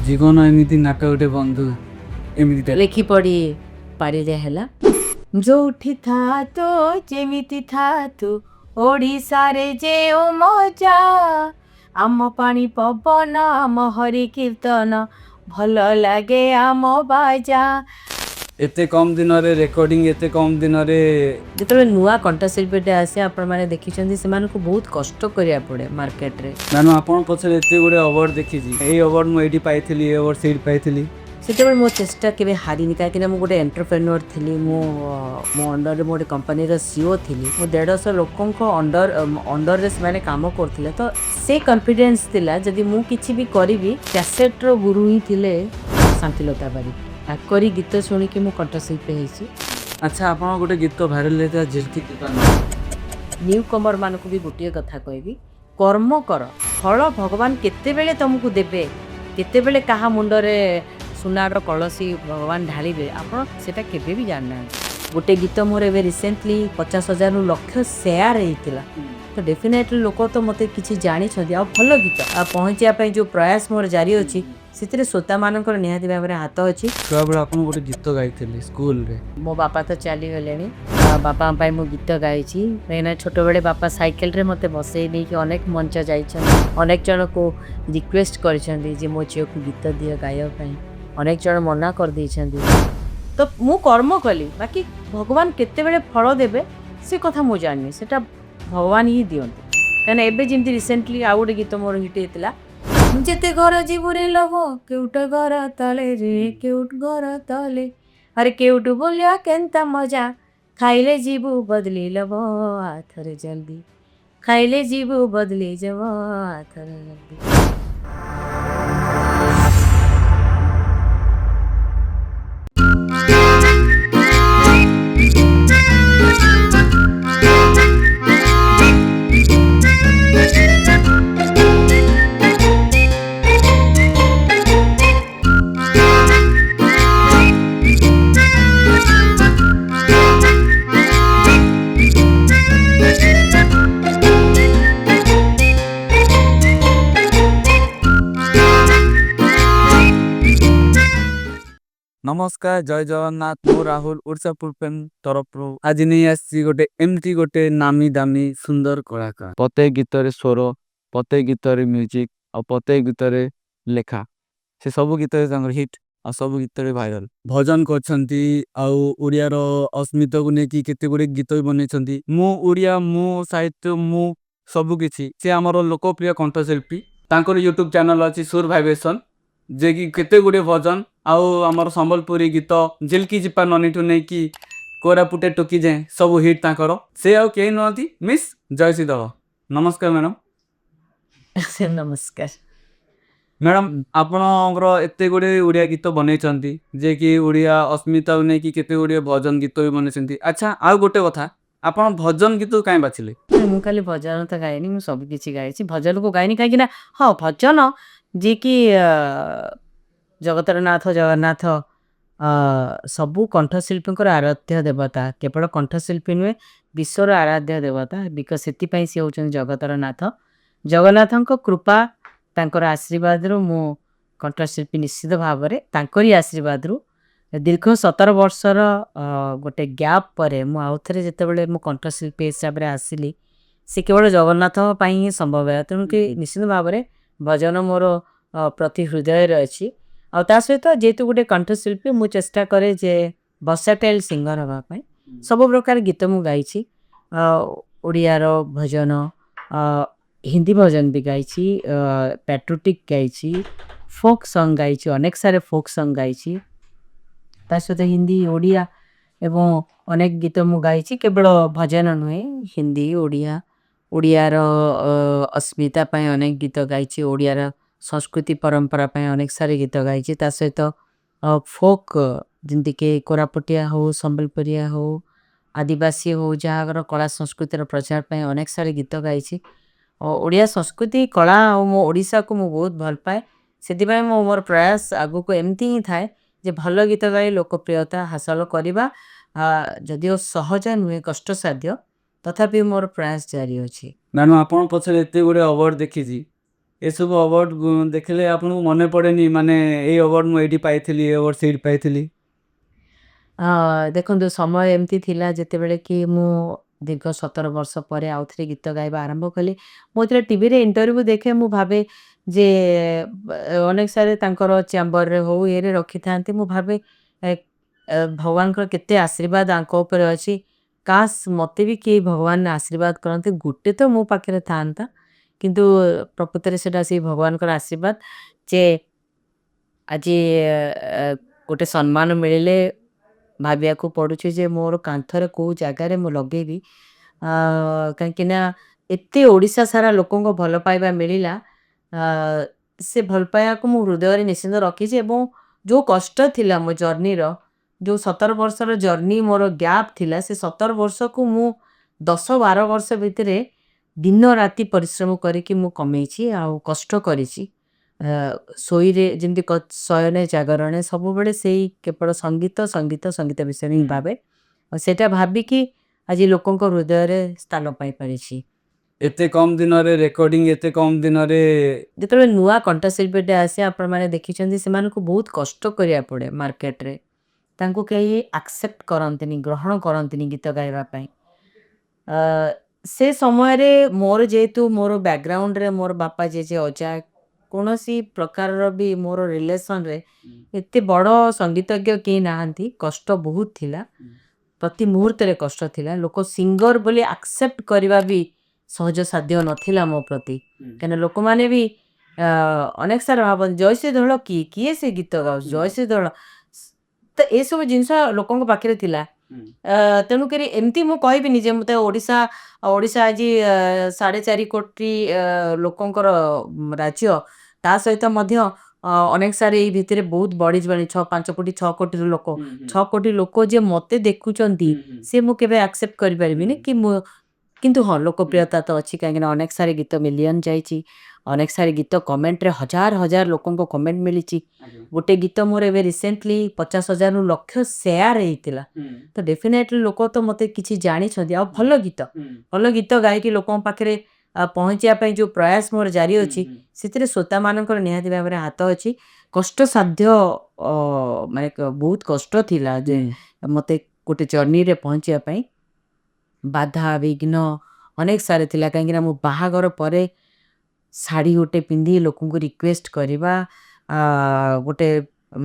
जीवन एमती नाक गोटे बंधु एमती ଲେଖି ପଢ଼ି ପାରିଲେ ହେଲା। ଯୋଉଠି ଥା ତୁ ଯେମିତି ଥା ତୁ ଓଡ଼ିଶାରେ ଯେଉଁ ମଜା ଆମ ପାଣି ପବନ ଆମ ହରି କୀର୍ତ୍ତନ ଭଲ ଲାଗେ ଆମ ବାଜା। एते कम दिन रे रेकॉर्डिंग एते कम दिन रे ଯେତେବେଳେ ନୂଆ କଣ୍ଠଶିଳ୍ପୀଟେ ଆସେ ଆପଣମାନେ ଦେଖିଛନ୍ତି ସେମାନଙ୍କୁ ବହୁତ କଷ୍ଟ କରିବାକୁ ପଡ଼େ ମାର୍କେଟରେ। नानु आपण पछरे एते गोटे अवार्ड देखिजी एई अवार्ड मु एडी पाइथिली ए अवार्ड सीट पाइथिली ସେତେବେଳେ ମୋ ଚେଷ୍ଟା କେବେ ହାରିନି କାହିଁକିନା ମୁଁ ଗୋଟେ ଏଣ୍ଟରପ୍ରେନ୍ୟୁର ଥିଲି। ମୁଁ ମୋ ଅଣ୍ଡରରେ ମୁଁ ଗୋଟେ କମ୍ପାନୀର ସିଓ ଥିଲି। ମୁଁ 150 ଲୋକଙ୍କ ଅଣ୍ଡରରେ ସେମାନେ କାମ କରୁଥିଲେ ତ ସେ କନଫିଡେନ୍ସ ଥିଲା ଯଦି ମୁଁ କିଛି ବି କରିବି। କ୍ୟାସେଟ୍ର ଗୁରୁ ହିଁ ଥିଲେ ଶାନ୍ତିଲତା ବାରିକ। ତାଙ୍କରି ଗୀତ ଶୁଣିକି ମୁଁ କଣ୍ଠଶିଳ୍ପୀ ହେଇଛି। अच्छा आपण गोटे गीत भाइरल लेता झिलकी न्यू कमर मानक भी गोटे कथा कहबी कर्म कर फल भगवान केतेबेले तुमको देबे केतेबेले कहा मुंडरे सुनार कलसी भगवान ढालिबे आपण सेटा केबे भी जानना। गोटे गीत मोर एबे रिसेंटली 50,000 रु लक्ष शेयर हेतिला तो डेफिनेटली लोक तो मते किछि जानि छथि आ भल गीत आ पहुंचिया पई जो प्रयास मोर जारी अछि सितरे श्रोता मानकर निहाती भाबरे हाथ अछि। छुआ बेला आपण गोटे गीत गाइथिली स्कूल रे मो बापा तो चली गलेनी बापा पाई मु गीत गाइछि कहीं छोट बेले बापा साइकेल रे मते बसई नहीं कि अनेक मंच जाइछन अनेक जन को रिक्वेस्ट करछन्ती जे मो झियो को गीत दियो गायो पई अनेक जन मना कर दैछन्ती तो मु कर्म कली बाकी भगवान केते बेले फल देबे से कथा मु जानि सेटा भगवान ही दियंती कने एबे जिमती रिसेंटली आ गोटे गीत मोर हिट हेतिला जेते घर जीवरे लब केउट घर तले रे केउट घर तले अरे केउट बोलिया केंता मजा खाइले जीवु बदली लब आथरे जल्दी खाइले जीवु बदली जब आथरे जल्दी। नमस्कार जय जगन्नाथ मु राहुल उड़सा पुलपेन तरफ आज नहीं आसी गोटे एमती गोटे नामी दामी सुंदर कलाकार प्रत्येक गीत रे स्वर प्रत्येक गीत रे म्यूजिक और प्रत्येक गीत रे लेखा से सब गीत हिट और सब गीत भाइरल भजन करछंती आउ ओडिया रो अस्मिता को नेकी केते गुडे गीत बनेछंती मु ओडिया मु साहित्य मु सब किछि से हमर लोकप्रिय कंठशिल्पी तांकर यूट्यूब चैनल अछि सुर वाइब्रेशन जे कि केते गुडे भजन आउ हमर संबलपुरी गीत झिलकी जिपा ननीठू नहीं कि कोरापुटे टोकी जाए सब हिट तांकर से आउ केही नहंती मिस जयसी दल। नमस्कार मैडम। नमस्कार मैडम आपणकर एते गुडे ओडिया गीत बनैछंती जे कि ओडिया अस्मिता नहीं कि केते गुडे भजन गीत भी बनैछंती। अच्छा आउ गोटे कथा आपण भजन गीत काई बाछिले? मु खाली भजन तो गायनी मु सब किछि गाइछि भजन को गायनी काहे कि ना हाँ भजन जे कि जगतर नाथ जगन्नाथ सबु कंठशिल्पींकर आराध्य देवता केवल कंठशिल्पी नुहे विश्वर आराध्य देवता बिकज से सी होउछन जगतर नाथ जगन्नाथଙ୍କ कृपा तांकर आशीर्वाद रु मु कंठशिल्पी निश्चित भाव रे तांकरी आशीर्वाद रु दीर्घ 17 वर्षर गोटे गैप परे मु आउथरे जेतेबेले मु कंठशिल्पी हिसाब रे आसिली से केवल जगन्नाथ पई ही संभव है तेणु कि निश्चित भाव रे भजन मोर प्रति हृदय रे अछि आ ता सहित जेतु गोटे कंठशिल्पी मु चेष्टा करे जे वर्सेटाइल सिंगर हवा पई सब प्रकार गीत मु गाइछि ओडिया रो भजन हिंदी भजन भी गाइछि पैट्रियोटिक गाइछि फोक सॉन्ग गाइछि अनेक सारे फोक सॉन्ग गाइछि ता सहित हिंदी ओडिया एवं अनेक गीत मु गाइछि केवल भजन नुहे हिंदी ओडिया ओडिया रो अस्मिता पई अनेक गीत गाइछि ओडिया रो संस्कृति परंपरा पई अनेक सारे गीत गाइछि ता सहित फोक जिंदि के कोरापुटिया हो संबलपुरिया हो आदिवासी हो जहागर कला संस्कृति रो प्रचार पई अनेक सारे गीत गाइछि ओडिया संस्कृति कला और मो ओडिसा को मु बहुत भल पाए सेति पई मो मोर प्रयास आगु को एमती ही थाए जे भल गीत गाई लोकप्रियता हासिल करिबा जदिओ सहज नुहे कष्ट साध्य तथापि मोर प्रयास जारी अछि। नानु आपण पछरे एते गुडे अवार्ड देखिजी ଏସବୁ ଆୱାର୍ଡ ଦେଖିଲେ ଆପଣଙ୍କୁ ମନେ ପଡ଼େନି ମାନେ ଏଇ ଆୱାର୍ଡ ମୁଁ ଏଇଠି ପାଇଥିଲି, ଏ ଆୱାର୍ଡ ସେଇଠି ପାଇଥିଲି? ଦେଖନ୍ତୁ ସମୟ ଏମିତି ଥିଲା ଯେତେବେଳେ କି ମୁଁ ଦୀର୍ଘ 17 ବର୍ଷ ପରେ ଆଉ ଥରେ ଗୀତ ଗାଇବା ଆରମ୍ଭ କଲି। ମୁଁ ଯେତେବେଳେ ଟିଭିରେ ଇଣ୍ଟରଭ୍ୟୁ ଦେଖେ ମୁଁ ଭାବେ ଯେ ଅନେକ ସାରି ତାଙ୍କର ଚ୍ୟାମ୍ବରରେ ହଉ ଇଏରେ ରଖିଥାନ୍ତି। ମୁଁ ଭାବେ ଏ ଭଗବାନଙ୍କର କେତେ ଆଶୀର୍ବାଦ ଆଙ୍କ ଉପରେ ଅଛି। କାଶ୍ ମୋତେ ବି କେହି ଭଗବାନ ଆଶୀର୍ବାଦ କରନ୍ତି। ଗୋଟେ ତ ମୋ ପାଖରେ ଥାଆନ୍ତା। କିନ୍ତୁ ପ୍ରକୃତରେ ସେଟା ସେଇ ଭଗବାନଙ୍କର ଆଶୀର୍ବାଦ ଯେ ଆଜି ଗୋଟେ ସମ୍ମାନ ମିଳିଲେ ଭାବିବାକୁ ପଡ଼ୁଛି ଯେ ମୋର କାନ୍ଥରେ କୋଉ ଜାଗାରେ ମୁଁ ଲଗେଇବି। କାହିଁକି ନା ଏତେ ଓଡ଼ିଶା ସାରା ଲୋକଙ୍କ ଭଲ ପାଇବା ମିଳିଲା। ଆ, ସେ ଭଲ ପାଇବାକୁ ମୁଁ ହୃଦୟରେ ନିଶ୍ଚିନ୍ତ ରଖିଛି ଏବଂ ଯୋଉ କଷ୍ଟ ଥିଲା ମୋ ଜର୍ଣ୍ଣିର, ଯୋଉ 17 ବର୍ଷର ଜର୍ଣ୍ଣି ମୋର ଗ୍ୟାପ୍ ଥିଲା, ସେ 17 ବର୍ଷକୁ ମୁଁ 10-12 ବର୍ଷ ଭିତରେ ଦିନ ରାତି ପରିଶ୍ରମ କରିକି ମୁଁ କମେଇଛି ଆଉ କଷ୍ଟ କରିଛି। ଶୋଇରେ ଯେମିତି ଶୟନେ ଜାଗରଣେ ସବୁବେଳେ ସେଇ କେବଳ ସଙ୍ଗୀତ ସଙ୍ଗୀତ ସଙ୍ଗୀତ ବିଷୟରେ ହିଁ ଭାବେ ଆଉ ସେଇଟା ଭାବିକି ଆଜି ଲୋକଙ୍କ ହୃଦୟରେ ସ୍ଥାନ ପାଇପାରିଛି। ଏତେ କମ୍ ଦିନରେ ରେକର୍ଡିଂ, ଏତେ କମ୍ ଦିନରେ ଯେତେବେଳେ ନୂଆ କଣ୍ଠଶିଳ୍ପୀଟେ ଆସେ ଆପଣମାନେ ଦେଖିଛନ୍ତି ସେମାନଙ୍କୁ ବହୁତ କଷ୍ଟ କରିବାକୁ ପଡ଼େ ମାର୍କେଟରେ। ତାଙ୍କୁ କେହି ଆକ୍ସେପ୍ଟ କରନ୍ତିନି, ଗ୍ରହଣ କରନ୍ତିନି ଗୀତ ଗାଇବା ପାଇଁ। ଅ, ସେ ସମୟରେ ମୋର ଯେହେତୁ ମୋର ବ୍ୟାକଗ୍ରାଉଣ୍ଡରେ ମୋର ବାପା ଜେଜେ ଅଜା କୌଣସି ପ୍ରକାରର ବି ମୋର ରିଲେସନରେ ଏତେ ବଡ଼ ସଙ୍ଗୀତଜ୍ଞ କେହି ନାହାନ୍ତି। କଷ୍ଟ ବହୁତ ଥିଲା, ପ୍ରତି ମୁହୂର୍ତ୍ତରେ କଷ୍ଟ ଥିଲା। ଲୋକ ସିଙ୍ଗର ବୋଲି ଆକ୍ସେପ୍ଟ କରିବା ବି ସହଜସାଧ୍ୟ ନଥିଲା ମୋ ପ୍ରତି। କାହିଁକିନା ଲୋକମାନେ ବି ଅନେକ ସାରା ଭାବନ୍ତି ଜୟଶ୍ରୀ ଦଳ କିଏ, କିଏ ସେ ଗୀତ ଗାଉଛି ଜୟଶ୍ରୀ ଦଳ। ତ ଏସବୁ ଜିନିଷ ଲୋକଙ୍କ ପାଖରେ ଥିଲା। ତେଣୁକରି ଏମିତି ମୁଁ କହିବିନି ଯେ ମୋତେ ଓଡ଼ିଶା ଓଡ଼ିଶା ଆଜି 4.5 କୋଟି ଲୋକଙ୍କର ରାଜ୍ୟ। ତା ସହିତ ମଧ୍ୟ ଅନେକ ସାରି ଏଇ ଭିତରେ ବହୁତ ବଢ଼ିଯିବଣି 5 କୋଟି 6 କୋଟିର ଲୋକ। 6 କୋଟି ଲୋକ ଯେ ମୋତେ ଦେଖୁଛନ୍ତି ସେ ମୁଁ କେବେ ଆକ୍ସେପ୍ଟ କରିପାରିବିନି କି ମୁଁ କିନ୍ତୁ ହଁ ଲୋକପ୍ରିୟତା ତ ଅଛି କାହିଁକିନା ଅନେକ ସାରି ଗୀତ ମିଲିୟନ ଯାଇଛି। ଅନେକ ସାରି ଗୀତ କମେଣ୍ଟରେ ହଜାର ହଜାର ଲୋକଙ୍କ କମେଣ୍ଟ ମିଳିଛି। ଗୋଟେ ଗୀତ ମୋର ଏବେ ରିସେଣ୍ଟଲି 50,000ରୁ ଲକ୍ଷ ସେୟାର ହେଇଥିଲା। ତ ଡେଫିନେଟଲି ଲୋକ ତ ମୋତେ କିଛି ଜାଣିଛନ୍ତି ଆଉ ଭଲ ଗୀତ ଗାଇକି ଲୋକଙ୍କ ପାଖରେ ପହଞ୍ଚିବା ପାଇଁ ଯେଉଁ ପ୍ରୟାସ ମୋର ଜାରି ଅଛି ସେଥିରେ ଶ୍ରୋତାମାନଙ୍କର ନିହାତି ଭାବରେ ହାତ ଅଛି। କଷ୍ଟସାଧ୍ୟ ମାନେ ବହୁତ କଷ୍ଟ ଥିଲା ଯେ ମୋତେ ଗୋଟେ ଜର୍ଣ୍ଣିରେ ପହଞ୍ଚିବା ପାଇଁ ବାଧା ବିଘ୍ନ ଅନେକ ସାରି ଥିଲା କାହିଁକିନା ମୁଁ ବାହାଘର ପରେ ଶାଢ଼ୀ ଗୋଟେ ପିନ୍ଧି ଲୋକଙ୍କୁ ରିକ୍ୱେଷ୍ଟ କରିବା। ଗୋଟେ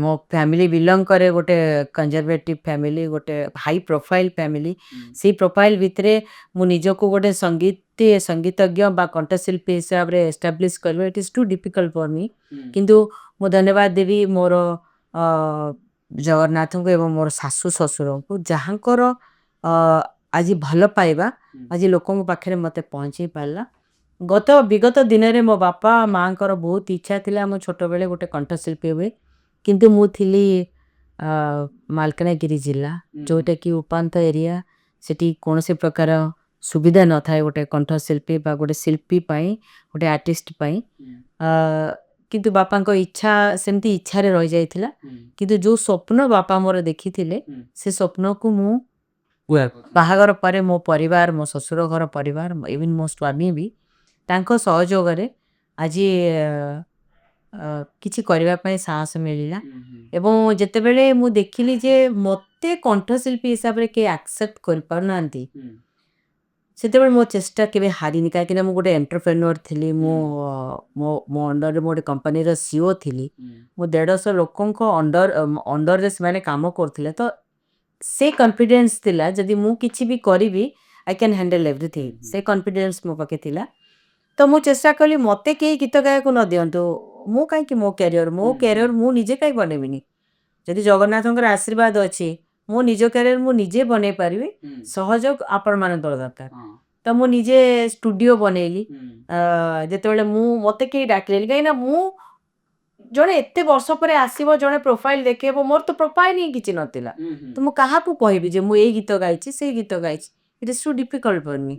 ମୋ ଫ୍ୟାମିଲି ବିଲଙ୍ଗ କରେ ଗୋଟେ କନଜରଭେଟିଭ ଫ୍ୟାମିଲି, ଗୋଟେ ହାଇ ପ୍ରୋଫାଇଲ୍ ଫ୍ୟାମିଲି। ସେଇ ପ୍ରୋଫାଇଲ୍ ଭିତରେ ମୁଁ ନିଜକୁ ଗୋଟେ ସଙ୍ଗୀତଜ୍ଞ ବା କଣ୍ଠଶିଳ୍ପୀ ହିସାବରେ ଏଷ୍ଟାବ୍ଲିଶ କରିବା it is too difficult for me. କିନ୍ତୁ ମୁଁ ଧନ୍ୟବାଦ ଦେବି ମୋର ଜଗନ୍ନାଥଙ୍କୁ ଏବଂ ମୋର ଶାଶୁ ଶ୍ୱଶୁରଙ୍କୁ ଯାହାଙ୍କର ଆଜି ଭଲ ପାଇବା ଆଜି ଲୋକଙ୍କ ପାଖରେ ମୋତେ ପହଞ୍ଚେଇ ପାରିଲା। ବିଗତ ଦିନରେ ମୋ ବାପା ମାଆଙ୍କର ବହୁତ ଇଚ୍ଛା ଥିଲା ମୁଁ ଛୋଟବେଳେ ଗୋଟେ କଣ୍ଠଶିଳ୍ପୀ ହୁଏ। କିନ୍ତୁ ମୁଁ ଥିଲି ମାଲକାନଗିରି ଜିଲ୍ଲା ଯେଉଁଟାକି ଉପାନ୍ତ ଏରିଆ। ସେଠି କୌଣସି ପ୍ରକାର ସୁବିଧା ନଥାଏ ଗୋଟେ କଣ୍ଠଶିଳ୍ପୀ ବା ଗୋଟେ ଶିଳ୍ପୀ ପାଇଁ, ଗୋଟେ ଆର୍ଟିଷ୍ଟ ପାଇଁ। କିନ୍ତୁ ବାପାଙ୍କ ଇଚ୍ଛା ସେମିତି ଇଚ୍ଛାରେ ରହିଯାଇଥିଲା। କିନ୍ତୁ ଯେଉଁ ସ୍ୱପ୍ନ ବାପା ମୋର ଦେଖିଥିଲେ ସେ ସ୍ୱପ୍ନକୁ ମୁଁ ବାହାଘର ପରେ ମୋ ପରିବାର, ମୋ ଶ୍ୱଶୁର ଘର ପରିବାର, ଇଭିନ୍ ମୋ ସ୍ୱାମୀ ବି ତାଙ୍କ ସହଯୋଗରେ ଆଜି କିଛି କରିବା ପାଇଁ ସାହସ ମିଳିଲା। ଏବଂ ଯେତେବେଳେ ମୁଁ ଦେଖିଲି ଯେ ମୋତେ କଣ୍ଠଶିଳ୍ପୀ ହିସାବରେ କେହି ଆକ୍ସେପ୍ଟ କରିପାରୁନାହାନ୍ତି ସେତେବେଳେ ମୋ ଚେଷ୍ଟା କେବେ ହାରିନି କାହିଁକିନା ମୁଁ ଗୋଟେ ଏଣ୍ଟରପ୍ରେନ୍ୟୁଅର୍ ଥିଲି। ମୁଁ ମୋ ଅଣ୍ଡରରେ ମୁଁ ଗୋଟେ କମ୍ପାନୀର CEO ଥିଲି। ମୁଁ 150 ଲୋକଙ୍କ ଅଣ୍ଡରରେ ସେମାନେ କାମ କରୁଥିଲେ। ତ ସେ କନଫିଡେନ୍ସ ଥିଲା ଯଦି ମୁଁ କିଛି ବି କରିବି ଆଇ କ୍ୟାନ୍ ହ୍ୟାଣ୍ଡେଲ୍ ଏଭ୍ରିଥିଙ୍ଗ। ସେ କନଫିଡେନ୍ସ ମୋ ପାଖେ ଥିଲା। ତ ମୁଁ ଚେଷ୍ଟା କଲି ମୋତେ କେହି ଗୀତ ଗାଇବାକୁ ନ ଦିଅନ୍ତୁ ମୁଁ କାହିଁକି ମୋ କ୍ୟାରିୟର ମୁଁ ନିଜେ କାହିଁକି ବନେଇବିନି। ଯଦି ଜଗନ୍ନାଥଙ୍କର ଆଶୀର୍ବାଦ ଅଛି ମୋ ନିଜ କ୍ୟାରିୟର ମୁଁ ନିଜେ ବନେଇ ପାରିବି। ସହଯୋଗ ଆପଣମାନଙ୍କର ଦରକାର। ତ ମୁଁ ନିଜେ ଷ୍ଟୁଡ଼ିଓ ବନେଇଲି। ଯେତେବେଳେ ମୋତେ କେହି ଡାକିଲେନି କାହିଁକିନା ମୁଁ ଜଣେ ଏତେ ବର୍ଷ ପରେ ଆସିବ ଜଣେ ପ୍ରୋଫାଇଲ୍ ଦେଖେଇବ ମୋର ତ ପ୍ରୋଫାଇଲ୍ ହିଁ କିଛି ନଥିଲା। ତ ମୁଁ କାହାକୁ କହିବି ଯେ ମୁଁ ଏଇ ଗୀତ ଗାଇଛି ସେଇ ଗୀତ ଗାଇଛି it is too difficult for me.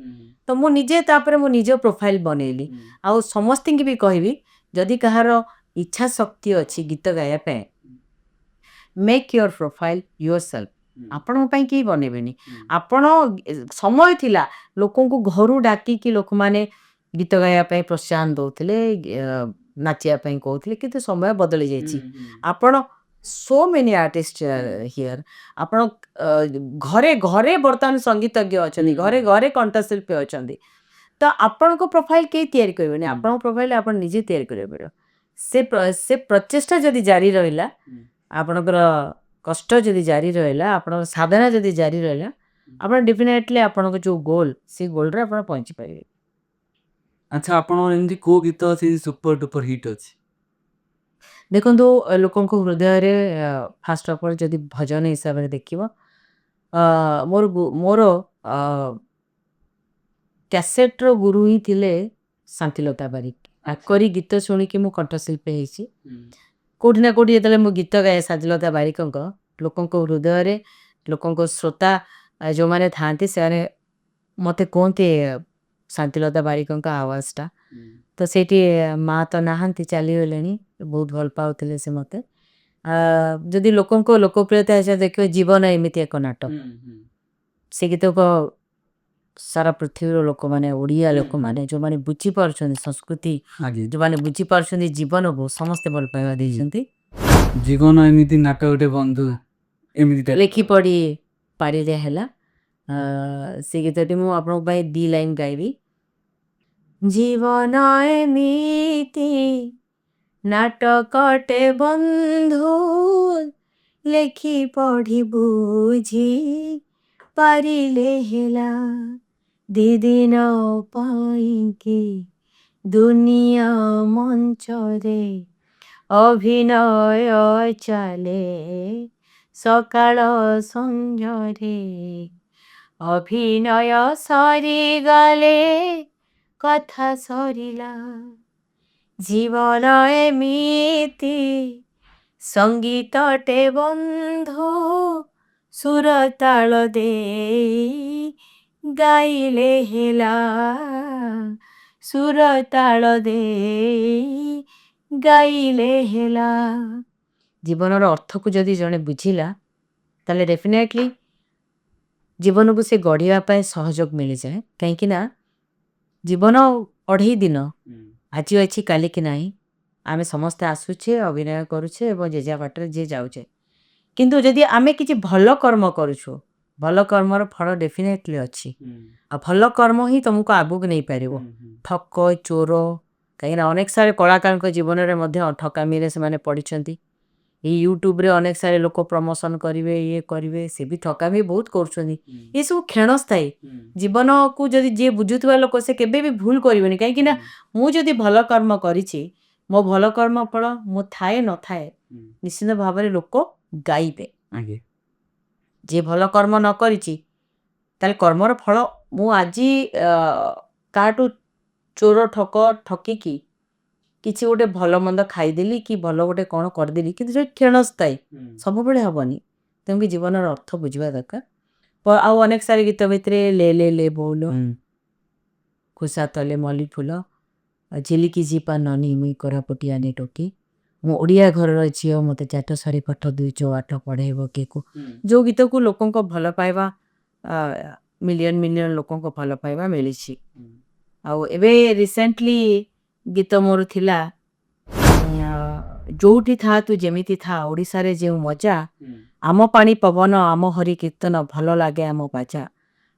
ତ ମୁଁ ନିଜେ ତାପରେ ମୁଁ ନିଜ ପ୍ରୋଫାଇଲ୍ ବନେଇଲି। ଆଉ ସମସ୍ତଙ୍କୁ ବି କହିବି ଯଦି କାହାର ଇଚ୍ଛା ଶକ୍ତି ଅଛି ଗୀତ ଗାଇବା ପାଇଁ make your profile your self. ଆପଣଙ୍କ ପାଇଁ କେହି ବନେଇବେନି। ଆପଣ ସମୟ ଥିଲା ଲୋକଙ୍କୁ ଘରୁ ଡାକିକି ଲୋକମାନେ ଗୀତ ଗାଇବା ପାଇଁ ପ୍ରୋତ୍ସାହନ ଦଉଥିଲେ, ନାଚିବା ପାଇଁ କହୁଥିଲେ, କିନ୍ତୁ ସମୟ ବଦଳି ଯାଇଛି। ଆପଣ ସୋ ମେନି ଆର୍ଟିଷ୍ଟ ହିୟର, ଆପଣ ଘରେ ଘରେ ବର୍ତ୍ତମାନ ସଙ୍ଗୀତଜ୍ଞ ଅଛନ୍ତି, ଘରେ ଘରେ କଣ୍ଠଶିଳ୍ପୀ ଅଛନ୍ତି। ତ ଆପଣଙ୍କ ପ୍ରୋଫାଇଲ କେହି ତିଆରି କରିବେନି, ଆପଣଙ୍କ ପ୍ରୋଫାଇଲ ଆପଣ ନିଜେ ତିଆରି କରିବାକୁ ପଡ଼ିବ। ସେ ପ୍ରଚେଷ୍ଟା ଯଦି ଜାରି ରହିଲା, ଆପଣଙ୍କର କଷ୍ଟ ଯଦି ଜାରି ରହିଲା, ଆପଣଙ୍କର ସାଧନା ଯଦି ଜାରି ରହିଲା, ଆପଣ ଡେଫିନେଟଲି ଆପଣଙ୍କ ଯେଉଁ ଗୋଲ୍, ସେ ଗୋଲ୍ରେ ଆପଣ ପହଞ୍ଚି ପାରିବେ। ଆଚ୍ଛା, ଆପଣଙ୍କର ଏମିତି କୋଉ ଗୀତ ଅଛି ସୁପର ଡୁପର ହିଟ୍ ଅଛି? ଦେଖନ୍ତୁ, ଲୋକଙ୍କ ହୃଦୟରେ ଫାଷ୍ଟ ଅଫ୍ ଅଲ୍ ଯଦି ଭଜନ ହିସାବରେ ଦେଖିବ, ମୋର କ୍ୟାସେଟ୍ର ଗୁରୁ ହିଁ ଥିଲେ ଶାନ୍ତିଲତା ବାରିକ। ତାଙ୍କରି ଗୀତ ଶୁଣିକି ମୁଁ କଣ୍ଠଶିଳ୍ପୀ ହେଇଛି। କେଉଁଠି ନା କେଉଁଠି ଯେତେବେଳେ ମୁଁ ଗୀତ ଗାଏ ଶାନ୍ତିଲତା ବାରିକଙ୍କ, ଲୋକଙ୍କ ହୃଦୟରେ, ଲୋକଙ୍କ ଶ୍ରୋତା ଯେଉଁମାନେ ଥାଆନ୍ତି, ସେମାନେ ମୋତେ କୁହନ୍ତି ଶାନ୍ତିଲତା ବାରିକଙ୍କ ଆୱାଜଟା। ତ ସେଇଠି ମା ତ ନାହାନ୍ତି, ଚାଲିଗଲେଣି, ବହୁତ ଭଲ ପାଉଥିଲେ ସେ ମୋତେ। ଯଦି ଲୋକଙ୍କ ଲୋକପ୍ରିୟତା ହିସାବରେ ଦେଖିବେ, ଜୀବନ ଏମିତି ଏକ ନାଟକ, ସେ ଗୀତକ ସାରା ପୃଥିବୀର ଲୋକମାନେ, ଓଡ଼ିଆ ଲୋକମାନେ ଯେଉଁମାନେ ବୁଝିପାରୁଛନ୍ତି ସଂସ୍କୃତି, ଯେଉଁମାନେ ବୁଝିପାରୁଛନ୍ତି ଜୀବନକୁ, ସମସ୍ତେ ଭଲ ପାଇବା ଦେଇଛନ୍ତି। ଜୀବନ ଏମିତି ନାଟକ ଗୋଟେ ବନ୍ଧୁ, ଏମିତି ଲେଖି ପଢ଼ି ପାରିଲେ ହେଲା। ସେ ଗୀତଟି ମୁଁ ଆପଣଙ୍କ ପାଇଁ 2 ଲାଇନ୍ ଗାଇବି। ଜୀବନ ଏମିତି ନାଟକଟେ ବନ୍ଧୁ, ଲେଖି ପଢ଼ି ବୁଝି ପାରିଲେ ହେଲା। 2 ଦିନ ପାଇଁକି ଦୁନିଆ ମଞ୍ଚରେ ଅଭିନୟ ଚାଲେ, ସକାଳ ସଞ୍ଜରେ ଅଭିନୟ ସରିଗଲେ କଥା ସରିଲା। ଜୀବନ ଏମିତି ସଙ୍ଗୀତଟେ ବନ୍ଧୁ, ସୁର ତାଳ ଦେଇ ଗାଇଲେ ହେଲା, ସୁର ତାଳ ଦେଇ ଗାଇଲେ ହେଲା। ଜୀବନର ଅର୍ଥକୁ ଯଦି ଜଣେ ବୁଝିଲା, ତାହେଲେ ଡେଫିନେଟଲି ଜୀବନକୁ ସେ ଗଢ଼ିବା ପାଇଁ ସହଯୋଗ ମିଳିଯାଏ। କାହିଁକି ନା ଜୀବନ 2.5 ଦିନ, ଆଜି ଅଛି କାଲିକି ନାହିଁ। ଆମେ ସମସ୍ତେ ଆସୁଛେ, ଅଭିନୟ କରୁଛେ ଏବଂ ଯେଝା ବାଟରେ ଯିଏ ଯାଉଛେ। କିନ୍ତୁ ଯଦି ଆମେ କିଛି ଭଲ କର୍ମ କରୁଛୁ, ଭଲ କର୍ମର ଫଳ ଡେଫିନେଟଲି ଅଛି। ଆଉ ଭଲ କର୍ମ ହିଁ ତୁମକୁ ଆଗକୁ ନେଇପାରିବ। ଠକ, ଚୋର, କାହିଁକିନା ଅନେକ ସାରା କଳାକାରଙ୍କ ଜୀବନରେ ମଧ୍ୟ ଠକାମିରେ ସେମାନେ ପଡ଼ିଛନ୍ତି। ଏଇ ୟୁଟ୍ୟୁବରେ ଅନେକ ସାରା ଲୋକ ପ୍ରମୋସନ୍ କରିବେ, ଇଏ କରିବେ, ସେ ବି ଠକାମି ବହୁତ କରୁଛନ୍ତି। ଏସବୁ କ୍ଷଣସ୍ଥାୟୀ। ଜୀବନକୁ ଯଦି ଯିଏ ବୁଝୁଥିବା ଲୋକ, ସେ କେବେ ବି ଭୁଲ କରିବେନି। କାହିଁକିନା ମୁଁ ଯଦି ଭଲ କର୍ମ କରିଛି, ମୋ ଭଲ କର୍ମ ଫଳ ମୁଁ ଥାଏ ନଥାଏ, ନିଶ୍ଚିତ ଭାବରେ ଲୋକ ଗାଇବେ। ଯିଏ ଭଲ କର୍ମ ନ କରିଛି, ତାହେଲେ କର୍ମର ଫଳ, ମୁଁ ଆଜି କାହାଠୁ ଚୋର ଠକ ଠକିକି କିଛି ଗୋଟେ ଭଲ ମନ୍ଦ ଖାଇଦେଲି, କି ଭଲ ଗୋଟେ କ'ଣ କରିଦେଲି, କିନ୍ତୁ ସେ କ୍ଷଣସ୍ଥାୟୀ, ସବୁବେଳେ ହେବନି। ତେଣୁକି ଜୀବନର ଅର୍ଥ ବୁଝିବା ଦରକାର। ଆଉ ଅନେକ ସାରା ଗୀତ ଭିତରେ ଲେ ବୋଲ, ଖୋସା ତଲେ ମଲ୍ଲି ଫୁଲ, ଝିଲିକି ଯିପା ନନି ମୁଇଁ କୋରାପୁଟିଆନି ଟୋକି, ମୁଁ ଓଡ଼ିଆ ଘରର ଝିଅ, ମୋତେ ଚାଟଶାଳୀ ପାଠ 208 ପଢ଼େଇବ କିଏକୁ, ଯେଉଁ ଗୀତକୁ ଲୋକଙ୍କ ଭଲ ପାଇବା, ମିଲିୟନ ଲୋକଙ୍କ ଭଲ ପାଇବା ମିଳିଛି। ଆଉ ଏବେ ରିସେଣ୍ଟଲି ଗୀତ ମୋର ଥିଲା, ଯୋଉଠି ଥା ତୁ ଯେମିତି ଥା, ଓଡ଼ିଶାରେ ଯେଉଁ ମଜା, ଆମ ପାଣି ପବନ, ଆମ ହରି କୀର୍ତ୍ତନ, ଭଲ ଲାଗେ ଆମ ବାଜା।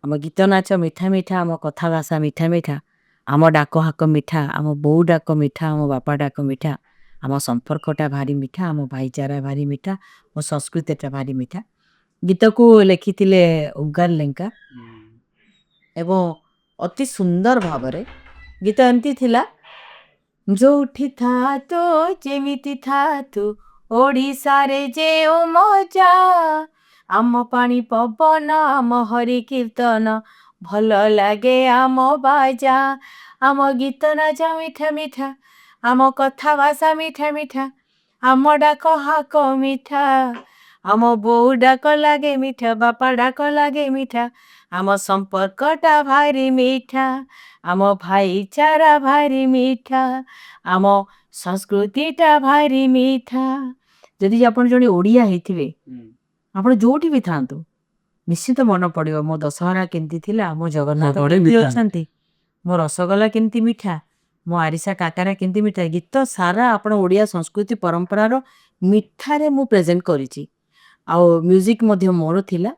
ଆମ ଗୀତ ନାଚ ମିଠା ମିଠା, ଆମ କଥା ଭାଷା ମିଠା ମିଠା, ଆମ ଡାକ ହାକ ମିଠା, ଆମ ବୋଉ ଡାକ ମିଠା, ଆମ ବାପା ଡାକ ମିଠା, ଆମ ସମ୍ପର୍କଟା ଭାରି ମିଠା, ଆମ ଭାଇଚାରା ଭାରି ମିଠା, ମୋ ସଂସ୍କୃତିଟା ଭାରି ମିଠା। ଗୀତକୁ ଲେଖିଥିଲେ ଉଗାର ଲେଙ୍କା ଏବଂ ଅତି ସୁନ୍ଦର ଭାବରେ ଗୀତ ଏମିତି ଥିଲା, ଯୋଉଠି ଥା ତୁ ଯେମିତି ଥା ତୁ, ଓଡ଼ିଶାରେ ଯେଉଁ ମଜା, ଆମ ପାଣି ପବନ, ଆମ ହରି କୀର୍ତ୍ତନ, ଭଲ ଲାଗେ ଆମ ବାଜା, ଆମ ଗୀତ ନାଚ ମିଠା ମିଠା, ଆମ କଥା ଭାଷା ମିଠା ମିଠା, ଆମ ଡାକ ହାକ ମିଠା, ଆମ ବୋଉ ଡାକ ଲାଗେ ମିଠା, ବାପା ଡାକ ଲାଗେ ମିଠା, ଆମ ସମ୍ପର୍କଟା ଭାରି ମିଠା, ଆମ ଭାଇଚାରା ଭାରି ମିଠା, ଆମ ସଂସ୍କୃତିଟା ଭାରି ମିଠା। ଯଦି ଆପଣ ଜଣେ ଓଡ଼ିଆ ହେଇଥିବେ, ଆପଣ ଯୋଉଠି ବି ଥାଆନ୍ତୁ, ନିଶ୍ଚିତ ମନେ ପଡ଼ିବ ମୋ ଦଶହରା କେମିତି ଥିଲା, ମୋ ଜଗନ୍ନାଥ କେମିତି ଅଛନ୍ତି, मो रसगोला केमती मीठा मो आरिसा काकारा केमती मीठा गीत सारा आपण ओडिया संस्कृति परंपरार मिठारे मु प्रेजेंट करिछि आउ म्यूजिक मध्य मोर थिला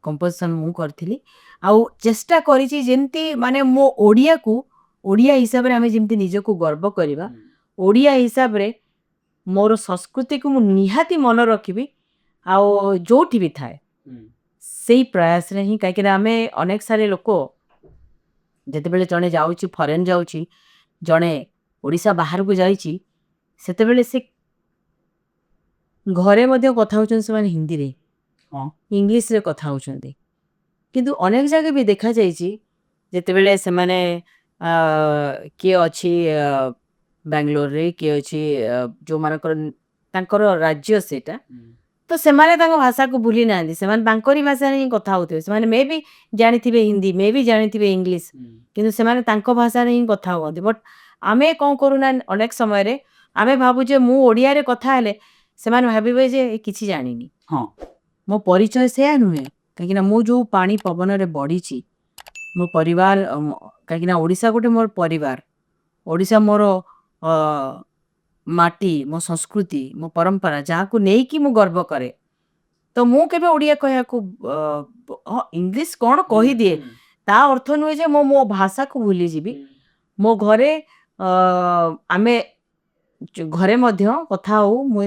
कंपोजिशन मु करथिली आउ चेष्टा करिछि जेंती माने मो ओडिया को ओडिया हिसाब रे हमें जेंती निज को गर्व करिवा ओडिया हिसाब रे मोर संस्कृति को मु निहाती मन रखिबी आउ जोठी भी थाए सेही प्रयास रे ही काहे आमे अनेक सारे लोक जेतेबेले जणे जाउची फॉरेन जाउची जणे ओडिसा बाहर को जाइची सेतेबेले से घरे मध्य कथा होचन से माने हिंदी रे इंग्लिश रे कथा होचंदी किंतु अनेक जगह भी देखा जाइची जेतेबेले से माने किए अछि बेंगलोर रे किए अछि जो मानकर तांकर राज्य सेटा तो सेमाने तांको भाषा को भूली नांदी सेमाने तांकरी भाषा रे कथा होते सेमाने मे भी जानिथिबे हिंदी मे भी जानिथिबे इंग्लिश किंतु सेमाने तांको भाषा रे कथा होती बट आमे कोन करूना अनेक समय रे आमे भाबु जे मु ओडिया रे कथा हेले सेमाने भाबिबे जे किछि जानिनी हाँ मो परिचय से नुहे कहीं मु जो पानी पवन रे बढ़ी मो परिवार कहीं ओडिशा गोटे मोर परिवार ओडिशा मोर माटी मो संस्कृति मो परंपरा जहाँ को नहीं कि मु गर्व करे तो मु केबे ओडिया कहया को इंग्लिश कौन कही दिए ता अर्थ नुहे जे मो मो भाषा को भूली जीवी मो घरे आमे घरे मध्य कथा हो मो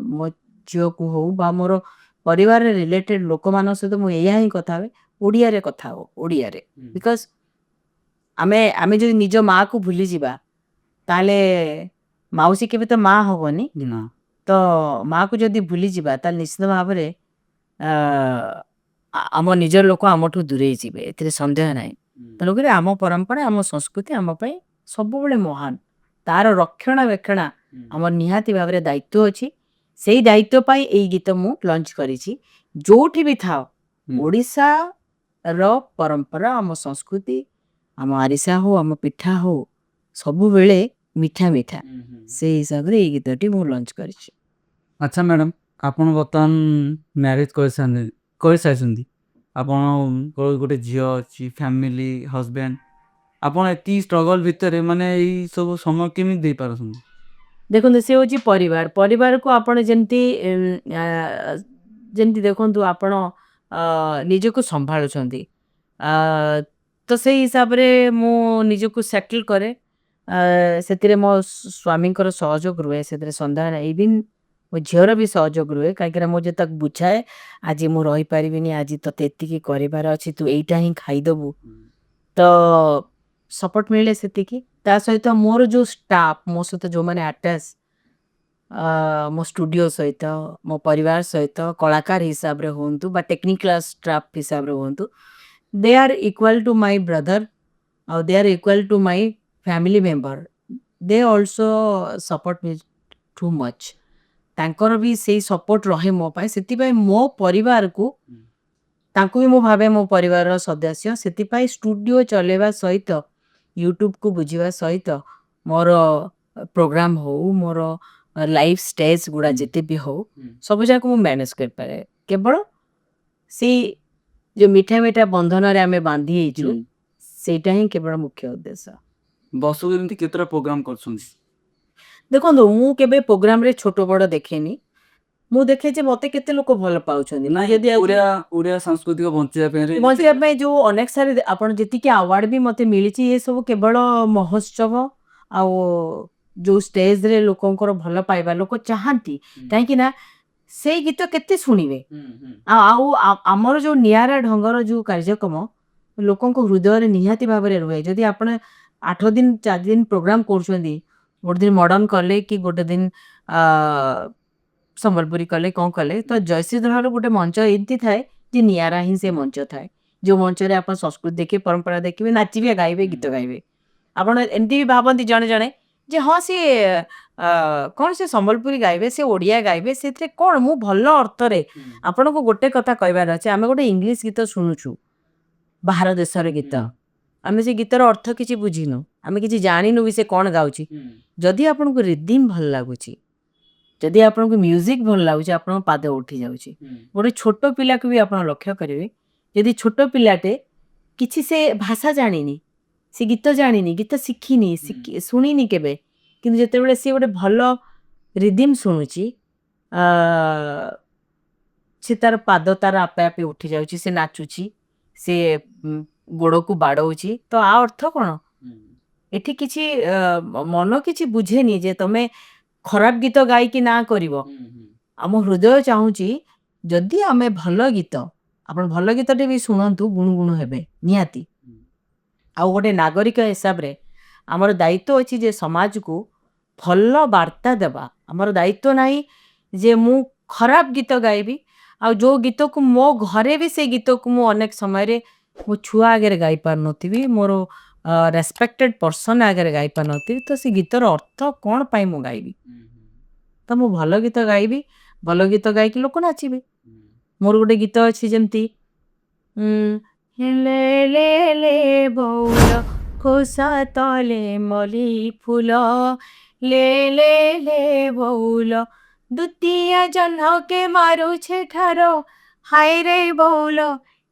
मो झील को हो बा मोर परिवार रिलेटेड लोक मान सहित मु एया ही कथा हे ओडिया रे कथा हो ओडिया रे बिकॉज आमे आमे जो निज माँ को भूली जीवा ताले माउसी केबे तो माँ होबनी ना तो माँ को जदि भूली जीवा ताले निश्चित भाव रे आम निजर लोक आमठू दूरे जीवे एथिरे संदेह नाही तेणुक आम परंपरा आम संस्कृति आम पई सब बेले महान तार रक्षणाबेक्षण आम निहाती भाव रे दायित्व अछि सेही दायित्व पाई एई गीत मु लॉन्च करिछि जोठी भी थाओ ओडिशा रो परंपरा आम संस्कृति आम आरिसा हो आम पिठा हो सब बेले मीठा मीठा से हिसाब रे एई गीतटी मु लॉन्च करिछि अच्छा मैडम आपण बर्तमान मैरिज कर सारिछंती आपण गोटे झील अच्छी फैमिली हस्बैंड आपण एती स्ट्रगल भितर माने एई सब समय केमी दे पारछंती देखो से होची परिवार परिवार को आपण जेंती जेंती देखंतु आपण निजको संभाळुछंती तो से हिसाब रे मु निजको सेटल करे सेतिरे मो स्वामींकर सहयोग रुए सेतिरे संधान इवन मो झीर भी सहयोग रुए काहेकि मो जे तक बुझाए आज मु रही पारिबिनी आज तते एतिकी करिवार अछि तू एइटा ही खाइदबु तो सपोर्ट मिले सेतिकी ता सहित मोर जो स्टाफ मो सहित जो माने अटैच मो स्टूडियो सहित मो परिवार सहित कलाकार हिसाब रे होंतु बा टेक्निकल स्टाफ हिसाब रे होंतु they are equal to my brother और they are equal to my family member they also support me too much तांकर भी सेही सपोर्ट रहे मो पाए सेति पाए मो परिवार को तांको भी मो भाबे मो परिवार सदस्य सेति पाए स्टूडियो चलेबा सहित यूट्यूब को बुझीबा सहित मोर प्रोग्राम हो मोर लाइफ स्टेज गुड़ा जिते भी हो सब जाक मु मैनेज कर पारे केवल सी जो मीठा मीठा बंधन रे आमे बांधी हेचु सेटा ही केवल मुख्य उद्देश्य बसु एमती केतरा प्रोग्राम करछंती देखो मु केबे प्रोग्राम रे छोटो बड़ देखेनी मु देखे जे मते केते लोक भल पाउछंदी ना यदि ओडिया सांस्कृतिक बंचिया पे जो अनेक सारे आपण जेति के अवार्ड भी मते मिलिछि ये सब केवल महोत्सव आ जो स्टेज रे लोकंकर भल पाइबा लोक चाहंती काहे कि ना से गीत केते सुनिबे आमर जो नियारा ढंगर जो कार्यक्रम लोकंको हृदय रे निहाती भाव रे रुए जदि आपण 8 दिन 4 दिन प्रोग्राम करछंदी गोटे दिन मॉडर्न कले कि गोटे दिन संबलपुरी कले कौन कले तो जयश्री धर गोटे मंच एमती थाए जे नियारा ही से मंच थाए जो मंच रे आपण संस्कृति देखिए परंपरा देखिए नाचिबे गाइबे गीत गाइबे आपण एमती भी भाबंती जणे जणे जे हाँ सी कौन से संबलपुरी गाइबे से ओडिया गाइबे से कौन मु भल अर्थ रे आपण को गोटे कथा कहबार अछि आमे गोटे इंग्लिश गीत सुनुछु बाहर देश रे गीत आमे से गीतर अर्थ किछि बुझिनु आमे किछि जानिनु भी से कौन गाउची जदि आपण को रिदिम भल लागुची जदि आपण को म्यूजिक भल लागुची आपण पाद उठी जाउची गोटे छोटो पिला को भी आपण लक्ष्य करिवे यदि छोटो पिलाटे किछि से भाषा जानिनी ସେ ଗୀତ ଜାଣିନି, ଗୀତ ଶିଖିନି, ଶୁଣିନି କେବେ, କିନ୍ତୁ ଯେତେବେଳେ ସିଏ ଗୋଟେ ଭଲ ରିଦିମ୍ ଶୁଣୁଛି, ସେ ତାର ପାଦ ତାର ଆପେ ଆପେ ଉଠି ଯାଉଛି, ସେ ନାଚୁଛି, ସେ ଗୋଡ଼କୁ ବାଡ଼ଉଛି, ତ ଆ ଅର୍ଥ କ'ଣ? ଏଠି କିଛି ମନ କିଛି ବୁଝେନି ଯେ ତମେ ଖରାପ ଗୀତ ଗାଇକି ନା କରିବ। ଆମ ହୃଦୟ ଚାହୁଁଛି ଯଦି ଆମେ ଭଲ ଗୀତ, ଆପଣ ଭଲ ଗୀତଟେ ବି ଶୁଣନ୍ତୁ, ଗୁଣୁଗୁଣୁ ହେବେ ନିହାତି। ଆଉ ଗୋଟେ ନାଗରିକ ହିସାବରେ ଆମର ଦାୟିତ୍ୱ ଅଛି ଯେ ସମାଜକୁ ଭଲ ବାର୍ତ୍ତା ଦେବା। ଆମର ଦାୟିତ୍ୱ ନାହିଁ ଯେ ମୁଁ ଖରାପ ଗୀତ ଗାଇବି, ଆଉ ଯେଉଁ ଗୀତକୁ ମୋ ଘରେ ବି ସେ ଗୀତକୁ ମୁଁ ଅନେକ ସମୟରେ ମୋ ଛୁଆ ଆଗରେ ଗାଇପାରୁନଥିବି, ମୋର ରେସ୍ପେକ୍ଟେଡ୍ ପର୍ସନ୍ ଆଗରେ ଗାଇପାରୁନଥିବି, ତ ସେ ଗୀତର ଅର୍ଥ କ'ଣ ପାଇଁ ମୁଁ ଗାଇବି? ତ ମୁଁ ଭଲ ଗୀତ ଗାଇବି, ଭଲ ଗୀତ ଗାଇକି ଲୋକ ନାଚିବେ। ମୋର ଗୋଟେ ଗୀତ ଅଛି ଯେମିତି ଲେ ଲେ ଲେ ବଉଳ ଖୋସା ତଳେ ମଲି ଫୁଲ, ଲେ ଲେ ଲେ ବଉଳ ଦୁତିଆ ଜହ୍ନକେ ମାରୁଛେ ଠାର, ହାय ରେ ବଉଳ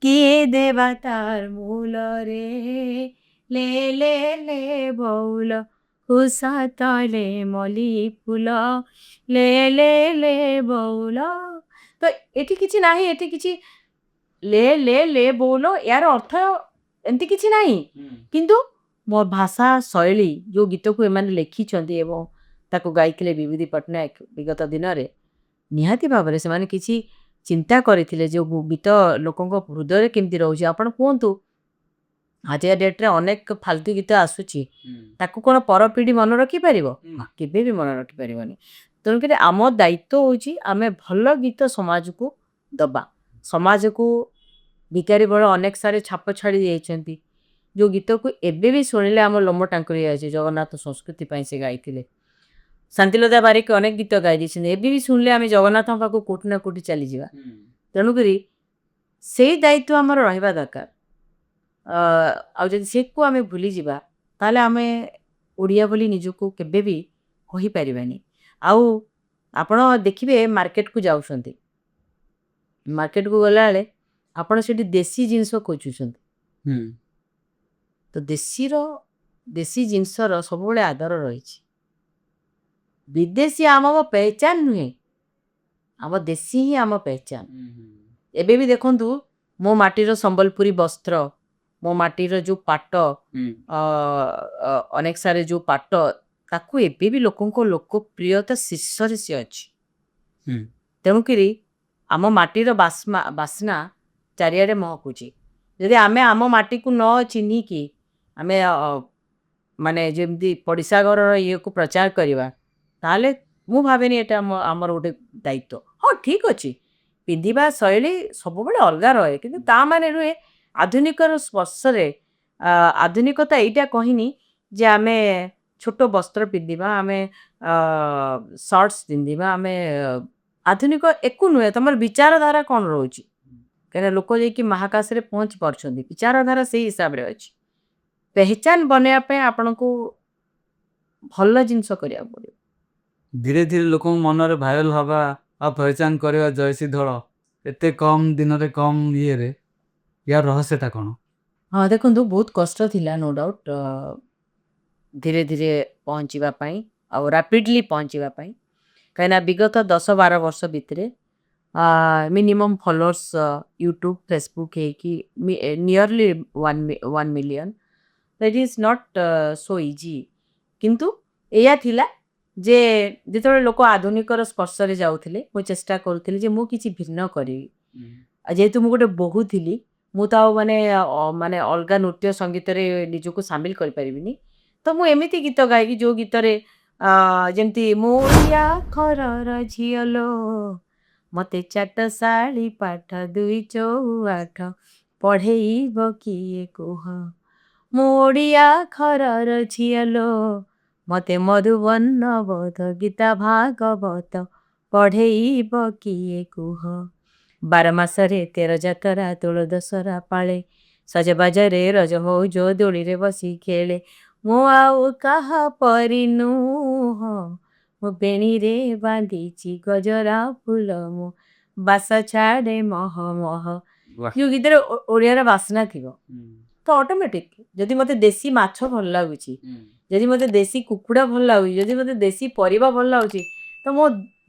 କିଏ ଦେବା ତାର ମୂଲରେ, ଲେ ଲେ ଲେ ବଉଳ ଖୋସା ତଳେ ମଲି ଫୁଲ, ଲେ ଲେ ଲେ ବଉଳ। ତ ଏଠି କିଛି ନାହିଁ, ଏଠି କିଛି ଲେ ଲେ ଲେ ବଉଳ ୟାର ଅର୍ଥ ଏମିତି କିଛି ନାହିଁ, କିନ୍ତୁ ମୋ ଭାଷା ଶୈଳୀ ଯେଉଁ ଗୀତକୁ ଏମାନେ ଲେଖିଛନ୍ତି ଏବଂ ତାକୁ ଗାଇଥିଲେ ବିଭୂତି ପଟ୍ଟନାୟକ ବିଗତ ଦିନରେ, ନିହାତି ଭାବରେ ସେମାନେ କିଛି ଚିନ୍ତା କରିଥିଲେ ଯେଉଁ ଗୀତ ଲୋକଙ୍କ ହୃଦୟରେ କେମିତି ରହୁଛି। ଆପଣ କୁହନ୍ତୁ, ଆଜିକା ଡେଟ୍ରେ ଅନେକ ଫାଲତୁ ଗୀତ ଆସୁଛି, ତାକୁ କ'ଣ ପରପିଢ଼ି ମନେ ରଖିପାରିବ? କେବେ ବି ମନେ ରଖିପାରିବନି। ତେଣୁକରି ଆମ ଦାୟିତ୍ୱ ହେଉଛି ଆମେ ଭଲ ଗୀତ ସମାଜକୁ ଦେବା। ସମାଜକୁ ଭିକାରୀ ବଳ ଅନେକ ସାରି ଛାପ ଛାଡ଼ି ଯାଇଛନ୍ତି, ଯେଉଁ ଗୀତକୁ ଏବେ ବି ଶୁଣିଲେ ଆମ ଲୋମ ଟାଙ୍କୁରି ଯାଉଛି। ଜଗନ୍ନାଥ ସଂସ୍କୃତି ପାଇଁ ସେ ଗାଇଥିଲେ। ଶାନ୍ତିଲତା ବାରିକ ଅନେକ ଗୀତ ଗାଇ ଦେଇଛନ୍ତି, ଏବେ ବି ଶୁଣିଲେ ଆମେ ଜଗନ୍ନାଥଙ୍କ ପାଖକୁ କୋଉଠି ନା କୋଉଠି ଚାଲିଯିବା। ତେଣୁକରି ସେଇ ଦାୟିତ୍ୱ ଆମର ରହିବା ଦରକାର। ଆଉ ଯଦି ସେକୁ ଆମେ ଭୁଲିଯିବା ତାହେଲେ ଆମେ ଓଡ଼ିଆ ବୋଲି ନିଜକୁ କେବେ ବି କହିପାରିବାନି। ଆଉ ଆପଣ ଦେଖିବେ ମାର୍କେଟକୁ ଯାଉଛନ୍ତି, ମାର୍କେଟକୁ ଗଲାବେଳେ ଆପଣ ସେଠି ଦେଶୀ ଜିନିଷ ଖୋଜୁଛନ୍ତି, ତ ଦେଶୀ ଜିନିଷର ସବୁବେଳେ ଆଦର ରହିଛି। ବିଦେଶୀ ଆମ ପହଚାନ ନୁହେଁ, ଆମ ଦେଶୀ ହିଁ ଆମ ପହଚାନ। ଏବେ ବି ଦେଖନ୍ତୁ, ମୋ ମାଟିର ସମ୍ବଲପୁରୀ ବସ୍ତ୍ର, ମୋ ମାଟିର ଯେଉଁ ପାଟ, ଅନେକ ସାରେ ଯେଉଁ ପାଟ, ତାକୁ ଏବେ ବି ଲୋକଙ୍କ ଲୋକପ୍ରିୟତା ଶୀର୍ଷରେ ସେ ଅଛି। ତେଣୁକରି ଆମ ମାଟିର ବାସ୍ନା ଚାରିଆଡ଼େ ମହକୁଛି। ଯଦି ଆମେ ଆମ ମାଟିକୁ ନ ଚିହ୍ନିକି ଆମେ ମାନେ ଯେମିତି ପଡ଼ିଶା ଘରର ଇଏକୁ ପ୍ରଚାର କରିବା, ତାହେଲେ ମୁଁ ଭାବେନି ଏଇଟା ଆମର ଗୋଟେ ଦାୟିତ୍ୱ। ହଁ ଠିକ୍ ଅଛି, ପିନ୍ଧିବା ଶୈଳୀ ସବୁବେଳେ ଅଲଗା ରହେ, କିନ୍ତୁ ତା ମାନେ ନୁହେଁ ଆଧୁନିକର ସ୍ପର୍ଶରେ। ଆଧୁନିକତା ଏଇଟା କହିନି ଯେ ଆମେ ଛୋଟ ବସ୍ତ୍ର ପିନ୍ଧିବା, ଆମେ ସର୍ଟସ୍ ପିନ୍ଧିବା, ଆମେ ଆଧୁନିକ ଏକୁ ନୁହେଁ। ତୁମର ବିଚାରଧାରା କ'ଣ ରହୁଛି? କାହିଁକିନା ଲୋକ ଯାଇକି ମହାକାଶରେ ପହଞ୍ଚି ପାରୁଛନ୍ତି, ବିଚାରଧାରା ସେଇ ହିସାବରେ ଅଛି। ପେହଚାନ ବନେଇବା ପାଇଁ ଆପଣଙ୍କୁ ଭଲ ଜିନିଷ କରିବାକୁ ପଡ଼ିବ। ଧୀରେ ଧୀରେ ଲୋକଙ୍କ ମନରେ ଭାଇରାଲ ହବା ଆଉ ପହଚାନ କରିବା ଜୟଶ୍ରୀ ଧଳ ଏତେ କମ୍ ଦିନରେ, କମ୍ ଇଏରେ, ୟାର ରହସ୍ୟଟା କ'ଣ? ହଁ ଦେଖନ୍ତୁ, ବହୁତ କଷ୍ଟ ଥିଲା ନୋ ଡାଉଟ୍ ଧୀରେ ଧୀରେ ପହଞ୍ଚିବା ପାଇଁ, ଆଉ ରାପିଡ଼ଲି ପହଞ୍ଚିବା ପାଇଁ। କାହିଁକିନା ବିଗତ 10-12 ବର୍ଷ ଭିତରେ ମିନିମମ୍ ଫଲୋଅର୍ସ ୟୁଟ୍ୟୁବ୍ ଫେସବୁକ୍ ହେଇକି nearly 1 million. That is not so easy. କିନ୍ତୁ ଏଇଆ ଥିଲା ଯେ ଯେତେବେଳେ ଲୋକ ଆଧୁନିକର ସ୍ପର୍ଶରେ ଯାଉଥିଲେ, ମୁଁ ଚେଷ୍ଟା କରୁଥିଲି ଯେ ମୁଁ କିଛି ଭିନ୍ନ କରିବି। ଯେହେତୁ ମୁଁ ଗୋଟେ ବୋହୂ ଥିଲି, ମୁଁ ତ ଆଉ ମାନେ ଅଲଗା ନୃତ୍ୟ ସଙ୍ଗୀତରେ ନିଜକୁ ସାମିଲ କରିପାରିବିନି। ତ ମୁଁ ଏମିତି ଗୀତ ଗାଇକି ଯେଉଁ ଗୀତରେ ଯେମିତି ମୋ ଓଡ଼ିଆ ଘରର ଝିଅଲୋ, ମୋତେ ଚାଟଶାଳୀ ପାଠ 2-4 ପଢ଼େଇବ କିଏ କୁହ, ମୋ ଓଡ଼ିଆ ଘରର ଝିଅଲୋ, ମୋତେ ମଧୁବର୍ଣ୍ଣ ବୋଧ ଗୀତା ଭାଗବତ ପଢ଼େଇବ କିଏ କୁହ, 12 ମାସରେ 13 ଯାତରା ଦୋଳ ଦଶରା ପାଳେ, ସଜବାଜରେ ରଜ ମଉଜ ଦୋଳିରେ ବସି ଖେଳେ, ମୁଁ ଆଉ କାହା ପରି ନୁହଁ, ମୁଁ ବେଣୀରେ ବାନ୍ଧିଛି ଗଜରା ଫୁଲ, ମୁଁ ବାସ ଛାଡ଼େ ମହ ମହ। ଯେଉଁ ଗୀତରେ ଓଡ଼ିଆର ବାସ୍ନା ଥିବ, ତ ଅଟୋମେଟିକ୍ ଯଦି ମୋତେ ଦେଶୀ ମାଛ ଭଲ ଲାଗୁଛି, ଯଦି ମୋତେ ଦେଶୀ କୁକୁଡ଼ା ଭଲ ଲାଗୁଛି, ଯଦି ମୋତେ ଦେଶୀ ପରିବା ଭଲ ଲାଗୁଛି, ତ ମୋ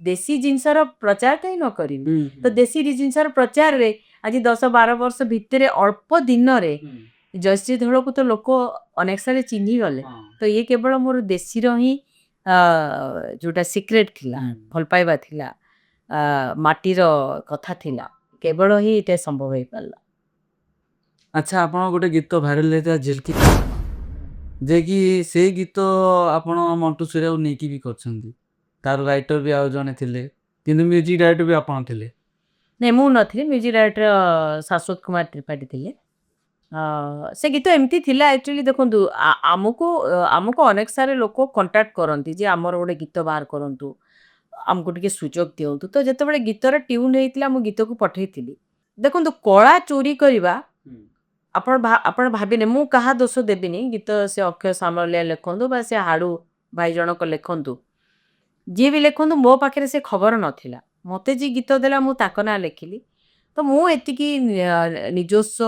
ଦେଶୀ ଜିନିଷର ପ୍ରଚାର କାହିଁ ନ କରିବି? ତ ଦେଶୀ ଜିନିଷର ପ୍ରଚାରରେ ଆଜି 10-12 ବର୍ଷ ଭିତରେ ଅଳ୍ପ ଦିନରେ ଜୟଶ୍ରୀ ଧଳକୁ ତ ଲୋକ ଅନେକ ସାରା ଚିହ୍ନି ଗଲେ। ତ ଇଏ କେବଳ ମୋର ଦେଶୀର ହିଁ ଯୋଉଟା ସିକ୍ରେଟ୍ ଥିଲା, ଭଲ ପାଇବା ଥିଲା, ମାଟିର କଥା ଥିଲା, କେବଳ ହିଁ ଏଇଟା ସମ୍ଭବ ହେଇପାରିଲା। ଆଚ୍ଛା ଆପଣ ଗୋଟେ ଗୀତ ଭାଇରାଲ ହେଇଥିଲା ଝିଲ୍କି ଯେ କି ସେଇ ଗୀତ ଆପଣ ମଣ୍ଟୁ ସୁରିଆକୁ ନେଇକି ବି କରିଛନ୍ତି, ତାର ରାଇଟର ବି ଆଉ ଜଣେ ଥିଲେ, କିନ୍ତୁ ମ୍ୟୁଜିକ୍ ଡାଇରେକ୍ଟର ବି ଆପଣ ଥିଲେ। ନାଇଁ ମୁଁ ନଥିଲି, ମ୍ୟୁଜିକ୍ ଡାଇରେକ୍ଟର ଶାଶ୍ୱତ କୁମାର ତ୍ରିପାଠୀ ଥିଲେ। ସେ ଗୀତ ଏମିତି ଥିଲା ଆକ୍ଚୁଆଲି ଦେଖନ୍ତୁ ଆମକୁ ଅନେକ ସାରା ଲୋକ କଣ୍ଟାକ୍ଟ କରନ୍ତି ଯେ ଆମର ଗୋଟେ ଗୀତ ବାହାର କରନ୍ତୁ, ଆମକୁ ଟିକେ ସୁଯୋଗ ଦିଅନ୍ତୁ। ତ ଯେତେବେଳେ ଗୀତର ଟ୍ୟୁନ୍ ହେଇଥିଲା ମୁଁ ଗୀତକୁ ପଠେଇଥିଲି। ଦେଖନ୍ତୁ କଳା ଚୋରି କରିବା ଆପଣ ଭାବିନେ ମୁଁ କାହା ଦୋଷ ଦେବିନି, ଗୀତ ସେ ଅକ୍ଷୟ ସାମଲିଆ ଲେଖନ୍ତୁ ବା ସେ ହାଡ଼ୁ ଭାଇ ଜଣକ ଲେଖନ୍ତୁ, ଯିଏ ବି ଲେଖନ୍ତୁ, ମୋ ପାଖରେ ସେ ଖବର ନଥିଲା। ମୋତେ ଯିଏ ଗୀତ ଦେଲା ମୁଁ ତାଙ୍କ ନାଁ ଲେଖିଲି। ତ ମୁଁ ଏତିକି ନିଜସ୍ୱ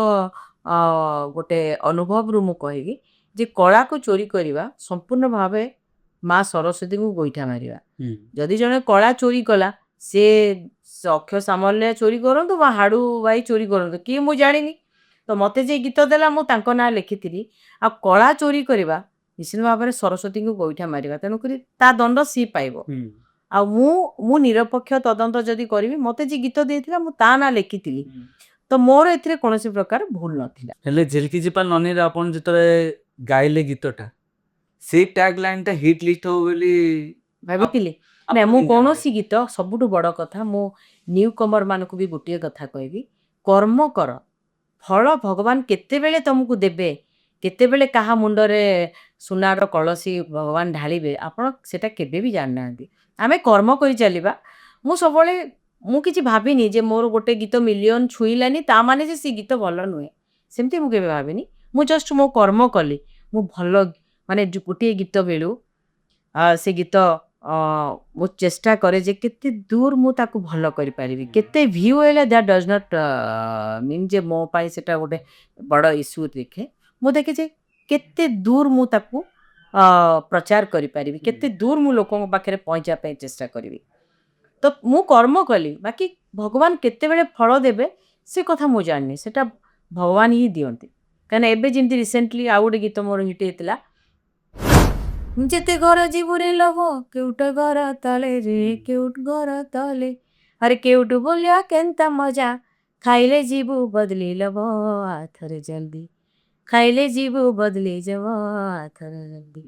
ଗୋଟେ ଅନୁଭବରୁ ମୁଁ କହିବି ଯେ କଳାକୁ ଚୋରି କରିବା ସମ୍ପୂର୍ଣ୍ଣ ଭାବେ ମା ସରସ୍ୱତୀଙ୍କୁ ଗୋଇଠା ମାରିବା। ଯଦି ଜଣେ କଳା ଚୋରି କଲା, ସେ ଅକ୍ଷୟ ସାମଲିଆ ଚୋରି କରନ୍ତୁ ବା ହାଡ଼ୁ ଭାଇ ଚୋରି କରନ୍ତୁ, କିଏ ମୁଁ ଜାଣିନି। ତ ମୋତେ ଯିଏ ଗୀତ ଦେଲା ମୁଁ ତାଙ୍କ ନାଁ ଲେଖିଥିଲି। ଆଉ କଳା ଚୋରି କରିବା ନିଶ୍ଚିତ ଭାବରେ ସରସ୍ୱତୀଙ୍କୁ ଗୋଇଠା ମାରିବା, ତେଣୁକରି ତା ଦଣ୍ଡ ସିଏ ପାଇବ। ଆଉ ମୁଁ ନିରପେକ୍ଷ ତଦନ୍ତ ଯଦି କରିବି, ମୋତେ ଯିଏ ଗୀତ ଦେଇଥିଲା ମୁଁ ତା ନାଁ ଲେଖିଥିଲି, ତ ମୋର ଏଥିରେ କୌଣସି ପ୍ରକାର ଭୁଲ ନଥିଲା। ହେଲେ ଝିଲ୍କି ଚିପା ନନୀରେ ଆପଣ ଯେତେବେଳେ ଗାଇଲେ ଗୀତଟା, ସେଇ ଟ୍ୟାଗ୍ ଲାଇନ୍ଟା ହିଟ୍ ଲିଷ୍ଟ ହବ ବୋଲି ଭାବିଥିଲି ନା, ମୁଁ କୌଣସି ଗୀତ, ସବୁଠୁ ବଡ଼ କଥା ମୁଁ ନ୍ୟୁ କମର ମାନଙ୍କୁ ବି ଗୋଟିଏ କଥା କହିବି, କର୍ମ କର, ଫଳ ଭଗବାନ କେତେବେଳେ ତମକୁ ଦେବେ, କେତେବେଳେ କାହା ମୁଣ୍ଡରେ ସୁନାର କଳସୀ ଭଗବାନ ଢାଳିବେ, ଆପଣ ସେଟା କେବେ ବି ଜାଣିନାହାନ୍ତି। ଆମେ କର୍ମ କରି ଚାଲିବା। ମୁଁ କିଛି ଭାବିନି ଯେ ମୋର ଗୋଟେ ଗୀତ ମିଲିୟନ ଛୁଇଁଲାନି ତା ମାନେ ଯେ ସେ ଗୀତ ଭଲ ନୁହେଁ, ସେମିତି ମୁଁ କେବେ ଭାବିନି। ମୁଁ ଜଷ୍ଟ ମୋ କର୍ମ କଲି। ମୁଁ ଭଲ ମାନେ ଗୋଟିଏ ଗୀତ ବେଳୁ ସେ ଗୀତ ମୁଁ ଚେଷ୍ଟା କରେ ଯେ କେତେ ଦୂର ମୁଁ ତାକୁ ଭଲ କରିପାରିବି, କେତେ ଭିଉ ହେଲେ ଦ୍ୟାଟ୍ ଡଜ୍ ନଟ୍ ମିନ୍ ଯେ ମୋ ପାଇଁ ସେଟା ଗୋଟେ ବଡ଼ ଇସ୍ୟୁ ଦେଖେ। ମୁଁ ଦେଖେ ଯେ କେତେ ଦୂର ମୁଁ ତାକୁ ପ୍ରଚାର କରିପାରିବି, କେତେ ଦୂର ମୁଁ ଲୋକଙ୍କ ପାଖରେ ପହଞ୍ଚିବା ପାଇଁ ଚେଷ୍ଟା କରିବି। ତ ମୁଁ କର୍ମ କଲି, ବାକି ଭଗବାନ କେତେବେଳେ ଫଳ ଦେବେ ସେ କଥା ମୁଁ ଜାଣିନି, ସେଟା ଭଗବାନ ହିଁ ଦିଅନ୍ତି। କାହିଁକିନା ଏବେ ଯେମିତି ରିସେଣ୍ଟଲି ଆଉ ଗୋଟେ ଗୀତ ମୋର ହିଟ୍ ହେଇଥିଲା, ଯେତେ ଘର ଯିବୁରେ ଲଭ କେଉଟ ଘର ତଳେ ରେ, କେଉଟ ଘର ତଳେ, ଆରେ କେଉଟ ବୋଲିଆ କେନ୍ତା ମଜା, ଖାଇଲେ ଯିବୁ ବଦଲି ଲବ ଆଥରେ ଜଲ୍ଦି, ଖାଇଲେ ଯିବୁ ବଦଲି যাব ଆଥରେ ଜଲ୍ଦି।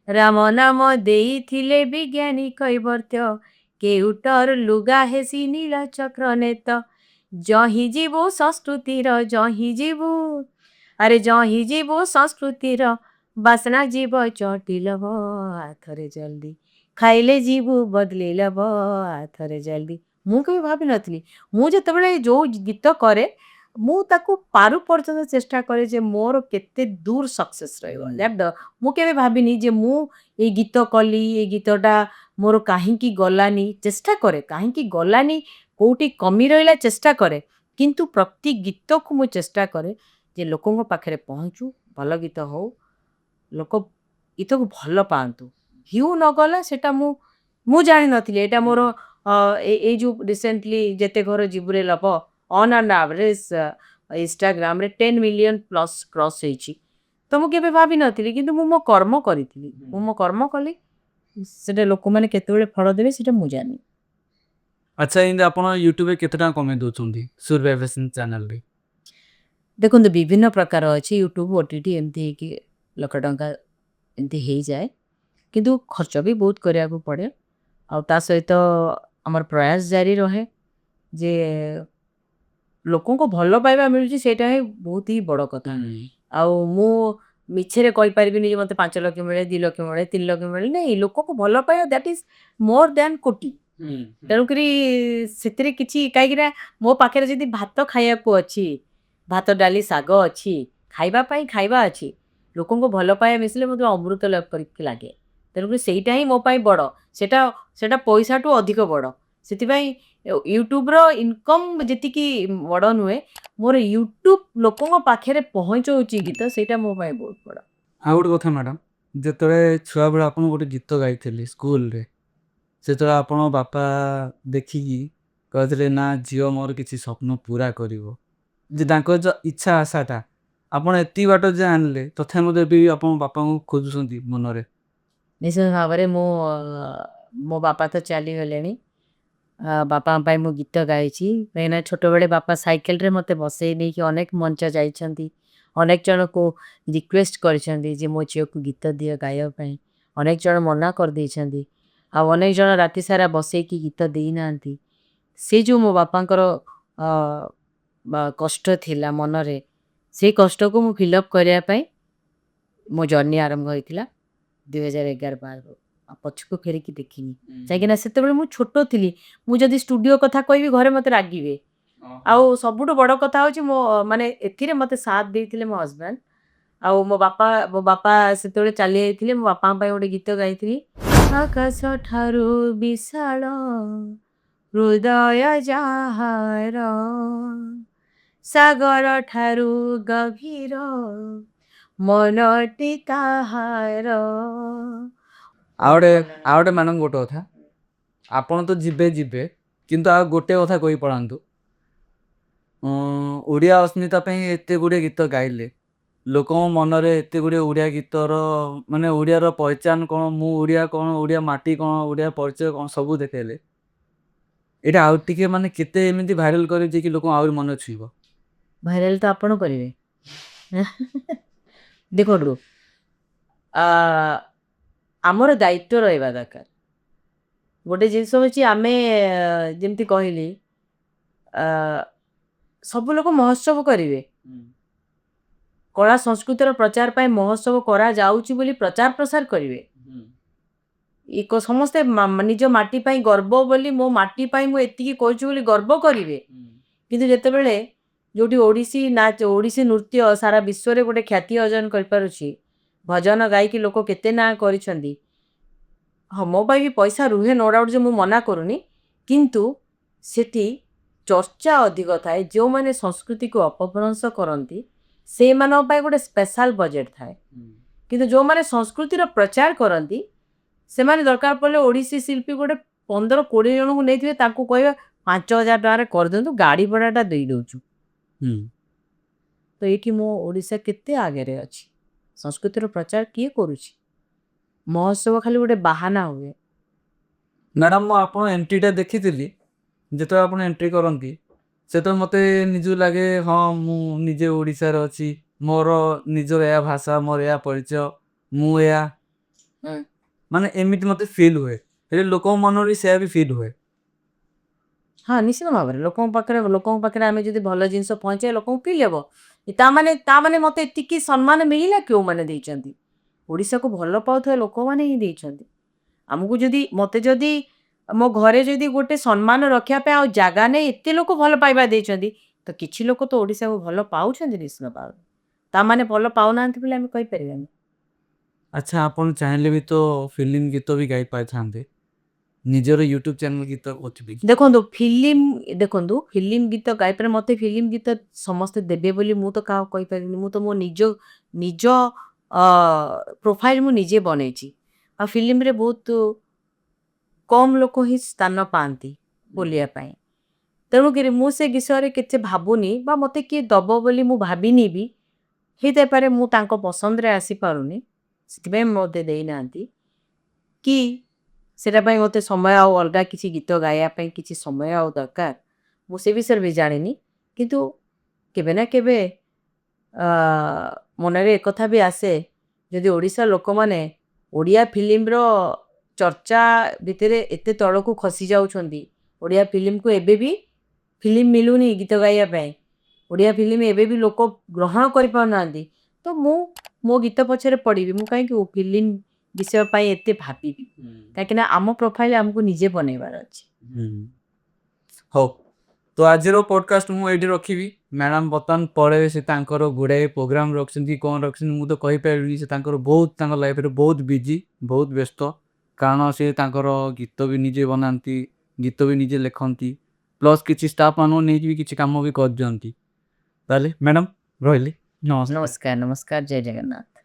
ରାମ ନାମ ଦେଇଥିଲେ ବିଜ୍ଞାନୀ କୈବର୍ତ୍ୟ, କେଉଟର ଲୁଗା ହେସି ନୀଳ ଚକ୍ର ନେତ, ଜହିଁ ଯିବୁ ସଂସ୍କୃତିର ଜହିଁ ଯିବୁ, ଆରେ ଜହିଁ ଯିବୁ ସଂସ୍କୃତିର ବାସ୍ନା ଯିବ ଚଟି ଲବ ଆଥରେ ଜଲ୍ଦି, ଖାଇଲେ ଯିବୁ ବଦଲି ଲବ ଆଥରେ ଜଲ୍ଦି। ମୁଁ କେବେ ଭାବିନଥିଲି, ମୁଁ ଯେତେବେଳେ ଯେଉଁ ଗୀତ କରେ ମୁଁ ତାକୁ ପାରୁ ପର୍ଯ୍ୟନ୍ତ ଚେଷ୍ଟା କରେ ଯେ ମୋର କେତେ ଦୂର ସକ୍ସେସ୍ ରହିବ। ମୁଁ କେବେ ଭାବିନି ଯେ ମୁଁ ଏଇ ଗୀତ କଲି, ଏଇ ଗୀତଟା ମୋର କାହିଁକି ଗଲାନି, ଚେଷ୍ଟା କରେ କାହିଁକି ଗଲାନି, କେଉଁଠି କମି ରହିଲା ଚେଷ୍ଟା କରେ, କିନ୍ତୁ ପ୍ରତି ଗୀତକୁ ମୁଁ ଚେଷ୍ଟା କରେ ଯେ ଲୋକଙ୍କ ପାଖରେ ପହଞ୍ଚୁ, ଭଲ ଗୀତ ହଉ, ଲୋକ ଗୀତକୁ ଭଲ ପାଆନ୍ତୁ। ଭିଉ ନଗଲା ସେଟା ମୁଁ ଜାଣିନଥିଲି। ଏଇଟା ମୋର ଏଇ ଯେଉଁ ରିସେଣ୍ଟଲି ଯେତେ ଘର ଯିବୁରେ ଲବ ଅନ୍ ଆନ୍ ଆଭରେଜ ଇନଷ୍ଟାଗ୍ରାମରେ 10 ମିଲିୟନ ପ୍ଲସ୍ କ୍ରସ୍ ହେଇଛି। ତ ମୁଁ କେବେ ଭାବିନଥିଲି, କିନ୍ତୁ ମୁଁ ମୋ କର୍ମ କରିଥିଲି, ମୁଁ ମୋ କର୍ମ କଲି, ସେଟା ଲୋକମାନେ କେତେବେଳେ ଫଳ ଦେବେ ସେଟା ମୁଁ ଜାଣିନି। ଆଚ୍ଛା ଏମିତି ଆପଣ ୟୁଟ୍ୟୁବରେ କେତେ ଟଙ୍କା କମେଇ ଦେଉଛନ୍ତି ସୁର ଭାଇବ୍ରେସନ ଚ୍ୟାନେଲରେ? ଦେଖନ୍ତୁ ବିଭିନ୍ନ ପ୍ରକାର ଅଛି, ୟୁଟ୍ୟୁବ OTT ଏମିତି ହେଇକି ଲକ୍ଷ ଟଙ୍କା ଏମିତି ହେଇଯାଏ, କିନ୍ତୁ ଖର୍ଚ୍ଚ ବି ବହୁତ କରିବାକୁ ପଡ଼େ। ଆଉ ତା ସହିତ ଆମର ପ୍ରୟାସ ଜାରି ରହେ ଯେ ଲୋକଙ୍କୁ ଭଲ ପାଇବା ମିଳୁଛି, ସେଇଟା ହିଁ ବହୁତ ହି ବଡ଼ କଥା। ଆଉ ମୁଁ ମିଛରେ କହିପାରିବିନି ଯେ ମୋତେ 5 ଲକ୍ଷ ମିଳେ, 2 ଲକ୍ଷ ମିଳେ, 3 ଲକ୍ଷ ମିଳେ, ନାଇଁ, ଲୋକଙ୍କୁ ଭଲ ପାଇବା ଦ୍ୟାଟ୍ ଇଜ୍ ମୋର୍ ଦ୍ୟାନ୍ କୋଟି। ତେଣୁକରି ସେଥିରେ କିଛି, କାହିଁକିନା ମୋ ପାଖରେ ଯଦି ଭାତ ଖାଇବାକୁ ଅଛି, ଭାତ ଡାଲି ଶାଗ ଅଛି, ଖାଇବା ପାଇଁ ଖାଇବା ଅଛି, ଲୋକଙ୍କୁ ଭଲ ପାଇବା ମିଶିଲେ ମୋତେ ଅମୃତ କରିକି ଲାଗେ। ତେଣୁକରି ସେଇଟା ହିଁ ମୋ ପାଇଁ ବଡ଼, ସେଟା ପଇସାଠୁ ଅଧିକ ବଡ଼। ସେଥିପାଇଁ ୟୁଟ୍ୟୁବ୍ର ଇନକମ୍ ଯେତିକି ବଡ଼ ନୁହେଁ, ମୋର ୟୁଟ୍ୟୁବ୍ ଲୋକଙ୍କ ପାଖରେ ପହଞ୍ଚଉଛି ଗୀତ ସେଇଟା ମୋ ପାଇଁ ବହୁତ ବଡ଼। ଆଉ ଗୋଟେ କଥା ମ୍ୟାଡ଼ାମ୍, ଯେତେବେଳେ ଛୁଆବେଳେ ଆପଣ ଗୋଟେ ଗୀତ ଗାଇଥିଲେ ସ୍କୁଲରେ, ସେତେବେଳେ ଆପଣ ବାପା ଦେଖିକି କହିଥିଲେ ନା ଝିଅ ମୋର କିଛି ସ୍ୱପ୍ନ ପୁରା କରିବ, ଯେ ତାଙ୍କର ଯୋଉ ଇଚ୍ଛା ଆଶାଟା ଆପଣ ଏତିକି ବାଟ ଯେ ଆଣିଲେ, ତଥାପି ମଧ୍ୟ ବି ଆପଣ ବାପାଙ୍କୁ ଖୋଜୁଛନ୍ତି ମନରେ। ନିଶ୍ଚିତ ଭାବରେ ମୋ ବାପା ତ ଚାଲିଗଲେଣି। ବାପାଙ୍କ ପାଇଁ ମୁଁ ଗୀତ ଗାଇଛି କାହିଁକିନା ଛୋଟବେଳେ ବାପା ସାଇକେଲରେ ମୋତେ ବସେଇ ନେଇକି ଅନେକ ମଞ୍ଚ ଯାଇଛନ୍ତି, ଅନେକ ଜଣକୁ ରିକ୍ୱେଷ୍ଟ କରିଛନ୍ତି ଯେ ମୋ ଝିଅକୁ ଗୀତ ଦିଅ ଗାଇବା ପାଇଁ, ଅନେକ ଜଣ ମନା କରିଦେଇଛନ୍ତି, ଆଉ ଅନେକ ଜଣ ରାତି ସାରା ବସେଇକି ଗୀତ ଦେଇନାହାନ୍ତି। ସେ ଯେଉଁ ମୋ ବାପାଙ୍କର କଷ୍ଟ ଥିଲା ମନରେ, ସେଇ କଷ୍ଟକୁ ମୁଁ ଫିଲ୍ଅପ୍ କରିବା ପାଇଁ ମୋ ଜର୍ଣ୍ଣି ଆରମ୍ଭ ହୋଇଥିଲା 2011-12ରୁ। ଆଉ ପଛକୁ ଫେରିକି ଦେଖିନି କାହିଁକିନା ସେତେବେଳେ ମୁଁ ଛୋଟ ଥିଲି। ମୁଁ ଯଦି ଷ୍ଟୁଡ଼ିଓ କଥା କହିବି ଘରେ ମୋତେ ରାଗିବେ। ଆଉ ସବୁଠୁ ବଡ଼ କଥା ହେଉଛି ମାନେ ଏଥିରେ ମୋତେ ସାଥ ଦେଇଥିଲେ ମୋ ହଜବ୍ୟାଣ୍ଡ। ଆଉ ମୋ ବାପା ସେତେବେଳେ ଚାଲି ଯାଇଥିଲେ। ମୋ ବାପାଙ୍କ ପାଇଁ ଗୋଟେ ଗୀତ ଗାଇଥିଲି, ଆକାଶ ଠାରୁ ବିଶାଳ ହୃଦୟ ଯାହାର, ସାଗର ଠାରୁ ଗଭୀର ମନଟି କାହାର। ଆଉ ଗୋଟେ ମ୍ୟାଡ଼ାମ୍ ଗୋଟେ କଥା, ଆପଣ ତ ଯିବେ ଯିବେ, କିନ୍ତୁ ଆଉ ଗୋଟେ କଥା କହି ପଳାନ୍ତୁ। ଓଡ଼ିଆ ଅସ୍ମିତା ପାଇଁ ଏତେ ଗୁଡ଼ିଏ ଗୀତ ଗାଇଲେ, ଲୋକଙ୍କ ମନରେ ଏତେ ଗୁଡ଼ିଏ ଓଡ଼ିଆ ଗୀତର ମାନେ ଓଡ଼ିଆର ପହଚାନ କ'ଣ, ମୁଁ ଓଡ଼ିଆ କ'ଣ, ଓଡ଼ିଆ ମାଟି କ'ଣ, ଓଡ଼ିଆ ପରିଚୟ କ'ଣ ସବୁ ଦେଖେଇଲେ। ଏଇଟା ଆଉ ଟିକେ ମାନେ କେତେ ଏମିତି ଭାଇରାଲ୍ କରିବେ ଯେ କି ଲୋକଙ୍କୁ ଆହୁରି ମନେ ଛୁଇଁବ। ଭାଇରାଲ୍ ତ ଆପଣ କରିବେ। ଦେଖନ୍ତୁ, ଆ, ଆମର ଦାୟିତ୍ୱ ରହିବା ଦରକାର। ଗୋଟେ ଜିନିଷ ହେଉଛି ଆମେ ଯେମିତି କହିଲି, ଆ, ସବୁ ଲୋକ ମହୋତ୍ସବ କରିବେ, କଳା ସଂସ୍କୃତିର ପ୍ରଚାର ପାଇଁ ମହୋତ୍ସବ କରାଯାଉଛି ବୋଲି ପ୍ରଚାର ପ୍ରସାର କରିବେ। ସମସ୍ତେ ନିଜ ମାଟି ପାଇଁ ଗର୍ବ ବୋଲି, ମୋ ମାଟି ପାଇଁ ମୁଁ ଏତିକି କରୁଛି ବୋଲି ଗର୍ବ କରିବେ। କିନ୍ତୁ ଯେତେବେଳେ ଯେଉଁଠି ଓଡ଼ିଶୀ ନାଚ, ଓଡ଼ିଶୀ ନୃତ୍ୟ ସାରା ବିଶ୍ୱରେ ଗୋଟେ ଖ୍ୟାତି ଅର୍ଜନ କରିପାରୁଛି, ଭଜନ ଗାଇକି ଲୋକ କେତେ ନାଁ କରିଛନ୍ତି। ହଁ, ମୋ ପାଇଁ ବି ପଇସା ରୁହେ, नो डाउट, ଯେ ମୁଁ ମନା କରୁନି, କିନ୍ତୁ ସେଠି ଚର୍ଚ୍ଚା ଅଧିକ ଥାଏ। ଯେଉଁମାନେ ସଂସ୍କୃତିକୁ ଅପଭ୍ରଂଶ କରନ୍ତି ସେମାନଙ୍କ ପାଇଁ ଗୋଟେ ସ୍ପେଶାଲ ବଜେଟ୍ ଥାଏ, କିନ୍ତୁ ଯେଉଁମାନେ ସଂସ୍କୃତିର ପ୍ରଚାର କରନ୍ତି ସେମାନେ ଦରକାର ପଡ଼ିଲେ ଓଡ଼ିଶୀ ଶିଳ୍ପୀ ଗୋଟେ 15-20 ଜଣଙ୍କୁ ନେଇଥିବେ, ତାଙ୍କୁ କହିବେ 5,000 ଟଙ୍କାରେ କରିଦିଅନ୍ତୁ, ଗାଡ଼ି ଭଡ଼ାଟା ଦେଇଦେଉଛୁ। ତ ଏଇଠି ମୋ ଓଡ଼ିଶା କେତେ ଆଗରେ ଅଛି। ସଂସ୍କୃତିର ପ୍ରଚାର କିଏ କରୁଛି? ମହୋତ୍ସବ ଖାଲି ଗୋଟେ ବାହାନା ହୁଏ। ମ୍ୟାଡ଼ାମ୍, ମୁଁ ଆପଣ ଏଣ୍ଟ୍ରିଟା ଦେଖିଥିଲି। ଯେତେବେଳେ ଆପଣ ଏଣ୍ଟ୍ରି କରନ୍ତି ସେତେବେଳେ ମୋତେ ନିଜକୁ ଲାଗେ ହଁ ମୁଁ ନିଜେ ଓଡ଼ିଶାରେ ଅଛି, ମୋର ନିଜର ଏହା ଭାଷା, ମୋର ଏହା ପରିଚୟ, ମୁଁ ଏହା ମାନେ ଏମିତି ମୋତେ ଫିଲ୍ ହୁଏ। ହେଲେ ଲୋକଙ୍କ ମନରେ ସେୟା ବି ଫିଲ୍ ହୁଏ। ହଁ, ନିଶ୍ଚିତ ଭାବରେ ଲୋକଙ୍କ ପାଖରେ ଆମେ ଯଦି ଭଲ ଜିନିଷ ପହଞ୍ଚାଇବା ଲୋକଙ୍କୁ ଫିଲ୍ ହେବ। ତାମାନେ ମୋତେ ଏତିକି ସମ୍ମାନ ମିଳିଲା କେଉଁମାନେ ଦେଇଛନ୍ତି? ଓଡ଼ିଶାକୁ ଭଲ ପାଉଥିବା ଲୋକମାନେ ହିଁ ଦେଇଛନ୍ତି ଆମକୁ। ମୋତେ ଯଦି ମୋ ଘରେ ଯଦି ଗୋଟେ ସମ୍ମାନ ରଖିବା ପାଇଁ ଆଉ ଜାଗା ନେଇ ଏତେ ଲୋକ ଭଲ ପାଇବା ଦେଇଛନ୍ତି, ତ କିଛି ଲୋକ ତ ଓଡ଼ିଶାକୁ ଭଲ ପାଉଛନ୍ତି ନିଶ୍ଚିତ ଭାବରେ। ତାମାନେ ଭଲ ପାଉନାହାନ୍ତି ବୋଲି ଆମେ କହିପାରିବାନି। ଆଚ୍ଛା, ଆପଣ ଚାହିଁଲେ ବି ତ ଫିଲ୍ମ ଗୀତ ବି ଗାଇ ପାରିଥାନ୍ତେ। ନିଜର ୟୁଟ୍ୟୁବ୍ ଚ୍ୟାନେଲ୍ ଗୀତ ଅଛି। ଦେଖନ୍ତୁ ଫିଲ୍ମ ଗୀତ ଗାଇପାରେ। ମୋତେ ଫିଲ୍ମ ଗୀତ ସମସ୍ତେ ଦେବେ ବୋଲି ମୁଁ ତ କାହାକୁ କହିପାରିବିନି। ମୁଁ ତ ମୋ ନିଜ ପ୍ରୋଫାଇଲ୍ ମୁଁ ନିଜେ ବନେଇଛି। ଆଉ ଫିଲ୍ମରେ ବହୁତ କମ୍ ଲୋକ ହିଁ ସ୍ଥାନ ପାଆନ୍ତି ବୋଲିବା ପାଇଁ। ତେଣୁକରି ମୁଁ ସେ ବିଷୟରେ କିଛି ଭାବୁନି, ବା ମୋତେ କିଏ ଦବ ବୋଲି ମୁଁ ଭାବିନି ବି। ହେଇଥାଇପାରେ ମୁଁ ତାଙ୍କ ପସନ୍ଦରେ ଆସିପାରୁନି, ସେଥିପାଇଁ ମୋତେ ଦେଇନାହାନ୍ତି, କି ସେଟା ପାଇଁ ମୋତେ ସମୟ ଆଉ ଅଲଗା କିଛି ଗୀତ ଗାଇବା ପାଇଁ କିଛି ସମୟ ଆଉ ଦରକାର, ମୁଁ ସେ ବିଷୟରେ ବି ଜାଣିନି। କିନ୍ତୁ କେବେ ନା କେବେ ମନରେ ଏକଥା ବି ଆସେ, ଯଦି ଓଡ଼ିଶା ଲୋକମାନେ ଓଡ଼ିଆ ଫିଲ୍ମର ଚର୍ଚ୍ଚା ଭିତରେ ଏତେ ତଳକୁ ଖସି ଯାଉଛନ୍ତି, ଓଡ଼ିଆ ଫିଲ୍ମକୁ ଏବେ ବି ଫିଲ୍ମ ମିଳୁନି ଗୀତ ଗାଇବା ପାଇଁ, ଓଡ଼ିଆ ଫିଲ୍ମ ଏବେ ବି ଲୋକ ଗ୍ରହଣ କରିପାରୁନାହାନ୍ତି, ତ ମୁଁ ମୋ ଗୀତ ପଛରେ ପଡ଼ିବି। ମୁଁ କାହିଁକି ଫିଲ୍ମ ବିଷୟ ପାଇଁ ଏତେ ଭାବିବି? କାହିଁକିନା ଆମ ପ୍ରୋଫାଇଲ୍ ଆମକୁ ନିଜେ ବନେଇବାର ଅଛି। ହଉ, ତ ଆଜିର ପଡ଼କାଷ୍ଟ ମୁଁ ଏଇଠି ରଖିବି। ମ୍ୟାଡ଼ାମ୍ ବର୍ତ୍ତମାନ ପରେ ସେ ତାଙ୍କର ଗୁଡ଼ାଏ ପ୍ରୋଗ୍ରାମ୍ ରଖିଛନ୍ତି, କ'ଣ ରଖିଛନ୍ତି ମୁଁ ତ କହିପାରିବିନି। ସେ ତାଙ୍କ ଲାଇଫ୍ରେ ବହୁତ ବିଜି, ବହୁତ ବ୍ୟସ୍ତ, କାରଣ ସେ ତାଙ୍କର ଗୀତ ବି ନିଜେ ବନାନ୍ତି, ଗୀତ ବି ନିଜେ ଲେଖନ୍ତି ପ୍ଲସ୍ କିଛି ଷ୍ଟାଫ୍ ମାନଙ୍କୁ ନେଇକି ବି କିଛି କାମ ବି କରିଦିଅନ୍ତି। ତାହେଲେ ମ୍ୟାଡ଼ାମ୍ ରହିଲି ନମସ୍କାର। ନମସ୍କାର, ନମସ୍କାର, ଜୟ ଜଗନ୍ନାଥ।